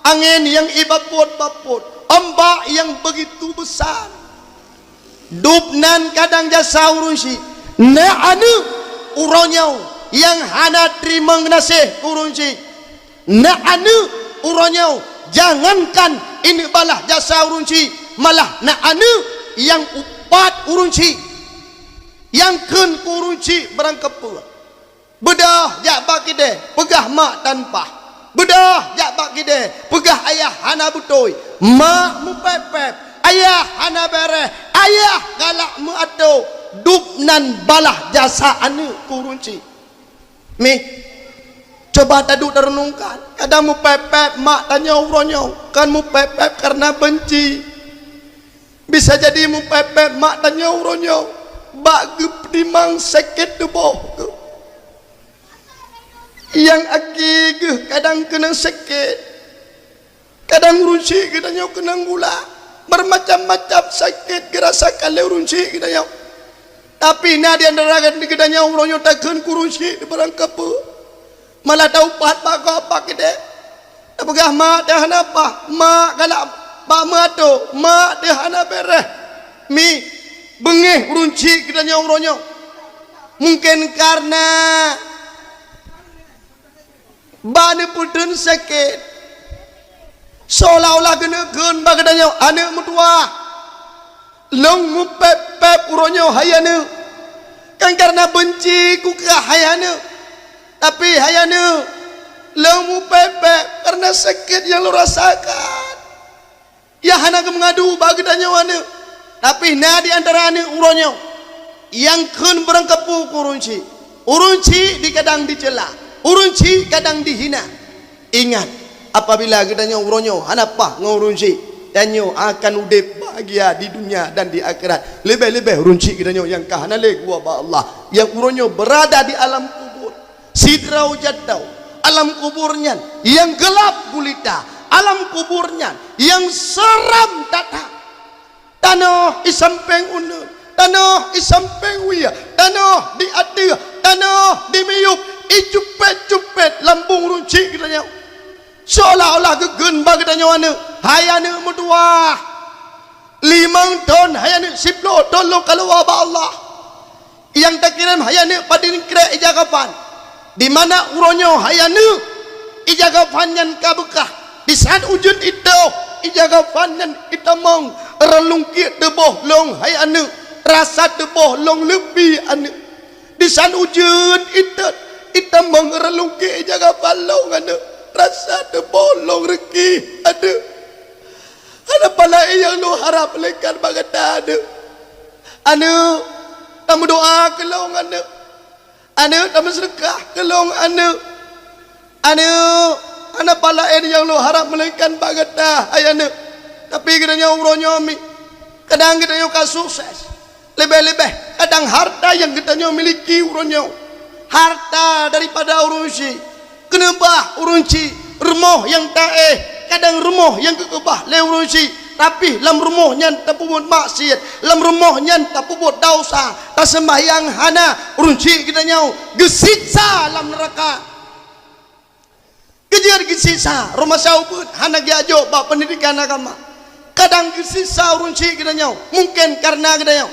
angin yang ibaput-baput ombak yang begitu besar dubnan kadang jasa urunci na anu uronyau yang hana terima ngasih urunci na anu uronyau jangankan ini balah jasa urunci malah na anu yang upat urunci yang ken urunci berangkap bedah jak bak kide pegah mak tanpa bedah jak bak kide pegah ayah hana butoi mak mu pepep ayah hana bere ayah galak mu ado dubnan balah jasa anu kurunci mi coba tadu terenungkan kadang mu pepep mak tanya uronyo kan mu pepep karena benci bisa jadi mu pepep mak tanya uronyo bak gepdimang sakit deboh yang aki kadang kena sakit kadang rusi kadang kena gula bermacam-macam sakit gerasakan le urunci kita nyau. Tapi na dia neragan di kita nyau ronyo takkan kurunci di barang kapu. Malah tahu pat apa kita. Apakah mak dah apa? Mak kalau pak mak tu, mak dah ana bereh. Mi bengih urunci kita nyau ronyo. Mungkin karena bani putun sakit. Seolah-olah kena gun bagadanya anak mutua. Long mu pep uronyo hayana. Kan karena benci ku ke hayana. Tapi hayana long mu pep karena sakit yang lo rasakan. Ya hana ke mengadu bagadanya wana. Tapi na di antara ane uronyo yang kun berangkapu urunci. Urunci di kadang dicela, urunci kadang dihina. Ingat, apabila kita uronyo hanapa ngurunci danyo akan udip bahagia di dunia dan di akhirat. Lebih-lebih urunci kita yang kahanale gua ba Allah yang uronyo berada di alam kubur. Sidrau jadau alam kuburnya yang gelap gulita, alam kuburnya yang seram datang. Tanah isampeng unun, tanah isampeng wia, tanah di adir, tanah di miyup, icupet-cupet lambung runci kita nyaw. Seolah-olah kegen bagi kita nyaw ane, hayane mudua, 5 ton hayane 10 ton lo kalau wabah Allah. Yang tak kirim hayane padin kira ijagapan, di mana uronyo hayane ijagapan yang kabukah, di saat ujud itu ijagapan yang itamong. Relungkit deboh long hai anu rasa deboh long lebih anu di san ujud itu mengerelungkit jaga palong anu rasa deboh long reki ada pala yang lu harap lekan bagata anu tamu doa ke long anu tamu sedekah ke long anu pala yang lu harap melekan bagata ayana. Tapi kita uronyo mi kadang kita sukses lebih-lebih kadang harta yang kita miliki uronyo harta daripada urunci kenapa urunci rumah yang tae kadang rumah yang kekebah le urunci tapi lam rumahnya tak puput maksiat lam rumahnya tak puput dosa tak sembahyang hana urunci kita gesitsa lam neraka kejar gesitsa rumah saubut hana giajo bab pendidikan agama. Kadang kesisa urunci kita mungkin karena kita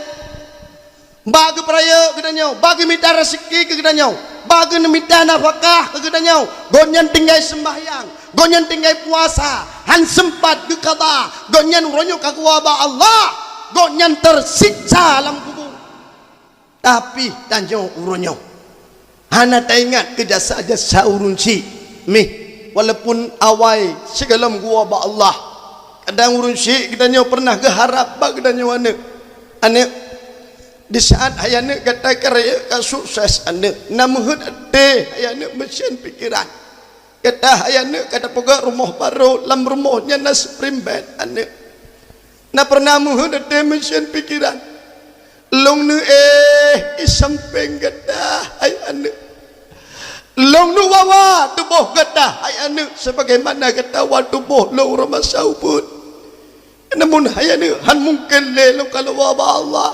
bagi peraya kita bagi minta rezeki ke kita bagi minta nafkah ke kita gonyan tinggal sembahyang gonyan tinggal puasa han sempat ke kata gonyan uronyo kakuaba Allah gonyan tersiksa alam kubur tapi tanjung uronyo hana tak ingat ke jasa-jasa urunci mi walaupun awai segalam gua ba Allah kadang urunci kita pernah keharap bag kita ane di saat ayane kata karya ka sukses ane namuhun ade ayane mesin pikiran kata ayane kata poga rumah baru lam rumahnya nas primbet ane na pernah muhun ade mesin pikiran long nu isampeng kata ayane long nu wawa tubuh kata ayane sebagaimana kata wa tubuh long rumah saubut. Namun hayane han mungkin le lo kalau wabah Allah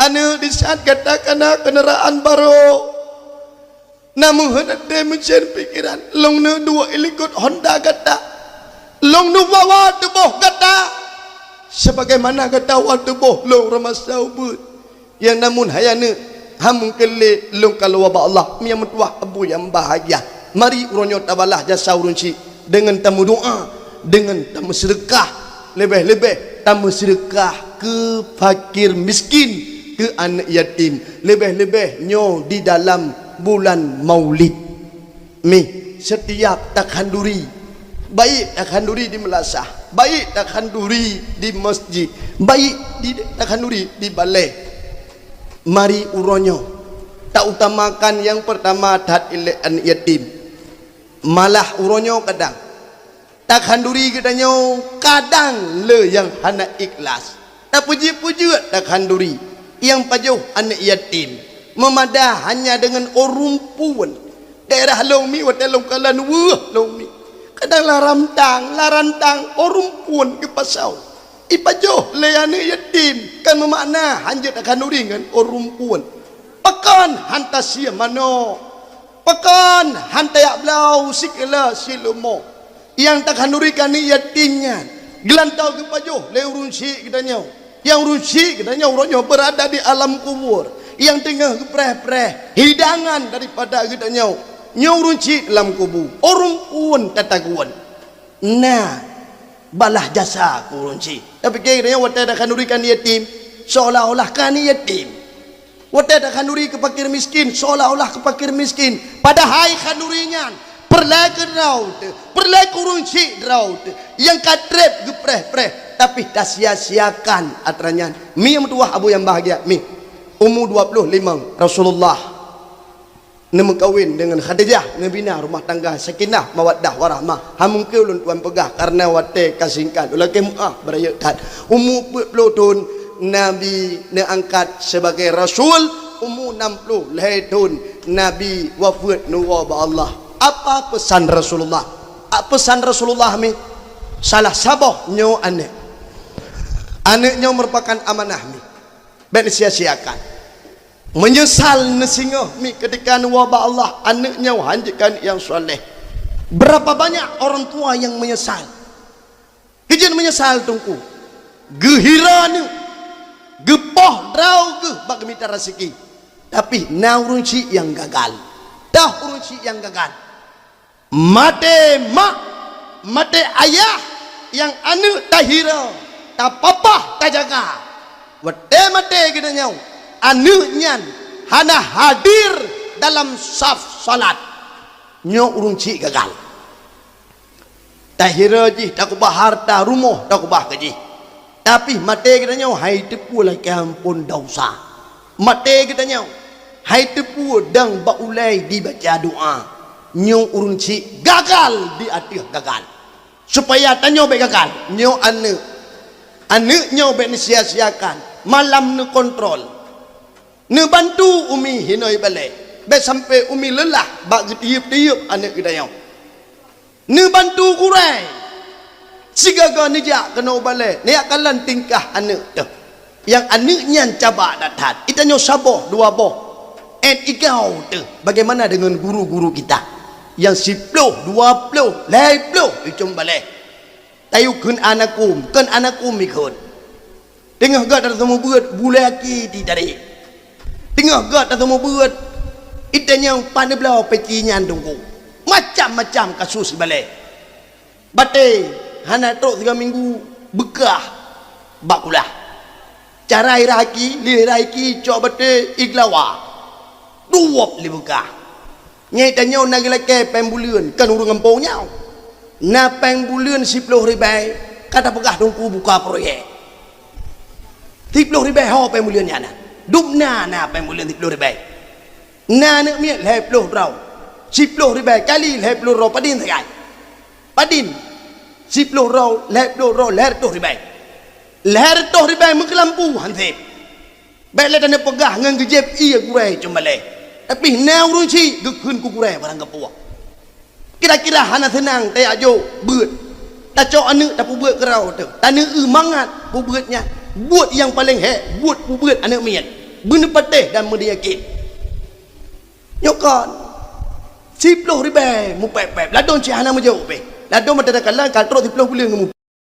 ane di saat katakan kendaraan baru namun ada mencari pikiran long nu dua ilikut Honda kata long nu bawa tubuh kata sebagaimana kata wa tubuh lo rumah saubut yang namun hayane han mungkin le lo kalau wabah Allah yang mentua abu yang bahagia. Mari uronyo tabalah jasa urunci dengan tamu doa dengan tamu sedekah lebih-lebih tamu sedekah ke fakir miskin ke anak yatim lebih-lebih nyo di dalam bulan maulid mi setiap takhanduri baik takhanduri di melasah baik takhanduri di masjid baik di takhanduri di balai mari uronyo tak utamakan yang pertama tat ilek anak yatim malah uronyo kadang takhanduri kita kadang le yang hana ikhlas tak puji-puji takhanduri yang pajuh anak yatim memadah hanya dengan orumpuan daerah lomi watalong kalan lomi kadang larantang orumpuan ke pasau ipajoh le anak yatim kan memakna hanjat akan nuringan orang pun pakan hantar sia mano pakan hantar yak belau sikela silumo yang tak hanurikan ni yatimnya gelantau ke pajoh le urun syik katanya yang urun syik katanya orangnya berada di alam kubur yang tengah gepreh-preh hidangan daripada katanya nyurun syik dalam kubur orang pun tatakuan nah balah jasa kurunci tapi kira wata dah kanurikan yatim seolah-olah kan yatim wata dah kanuri ke fakir miskin seolah-olah ke fakir miskin padahal kanurinya perlai ke raut perlai kurunci raut yang kadrep gepreh-preh tapi dah sia-siakan atranya mi yang tua abu yang bahagia mi umur 25 Rasulullah Nama kawin dengan Khadijah ngebina rumah tangga sakinah mawaddah warahmah hamun keulun tuan pegah karena wate kasingkan ulah kemuah berayakat umur 40 tahun Nabi diangkat sebagai rasul umur 60 tahun Nabi wafat nuwa ba Allah apa pesan Rasulullah pesan Rasulullah mi salah sabah nyo anaknya merupakan amanah mi ben sia-siakan menyesal nesingoh mi ketika wabah Allah anaknya hanjkan yang soleh berapa banyak orang tua yang menyesal hijin menyesal tungku gehirana gepoh draw ge bak minta rezeki tapi naurunci yang gagal dah urunci yang gagal mate mak mate ayah yang anak tahira tak papa tak jaga wate mate kita nyau anaknya hana hadir dalam saf salat nyok urunci gagal tahira ji tak kubah harta rumah tak kubah gaji tapi mate kita nyok hai tepu lah kampun dosa mate kita nyok hai tepu dang baulai dibaca doa nyok urunci gagal di atas gagal supaya tanya baik gagal nyok anak nyok baik sia-siakan malam nu kontrol ne bantu umi hinoi balik be sampai umi lelah bak tiup-tiup anak kita yang ne bantu kurai sigaga nijak kena balik ni akalan tingkah anak tu yang anaknya cabak datat itanya saboh dua boh ikau tu bagaimana dengan guru-guru kita yang 10 20 50 icum balik tayukun anakum kan anakum ikut tengah gak datang buat bulaki di dari tengah gak atau mau buat itanya pandai belau pecinya tunggu macam-macam kasus balik bate hana tok 3 minggu bekah bakulah cara iraki liraki cok bate iglawa duop li bekah nyai tanya nagi leke pembulian kan urung ngempau nyau na pembulian 10 ribai kata pegah tunggu buka proyek 10 ribai ho pembulian nyana dupna na apa yang boleh 10 ribai na nak miat 10 rau 10 ribai kali 10 rau padin sekali padin 10 rau 10 rau 100 ribai 100 ribai mengkelampu hansip baiklah tanda pegah ngan gejep iya gurai cuma leh tapi na urunci gekun ku gurai barang kepuak kira-kira hana senang tay ajo beut tak cok anak tak pu beut kerau tu tanda mangat pu beutnya buat yang paling buat pu beut anak miat benar patih dan menyakin nyokan 10 ribai mu pep ladon cihana menjauh be ladon mata kalan kaltro 10 bulan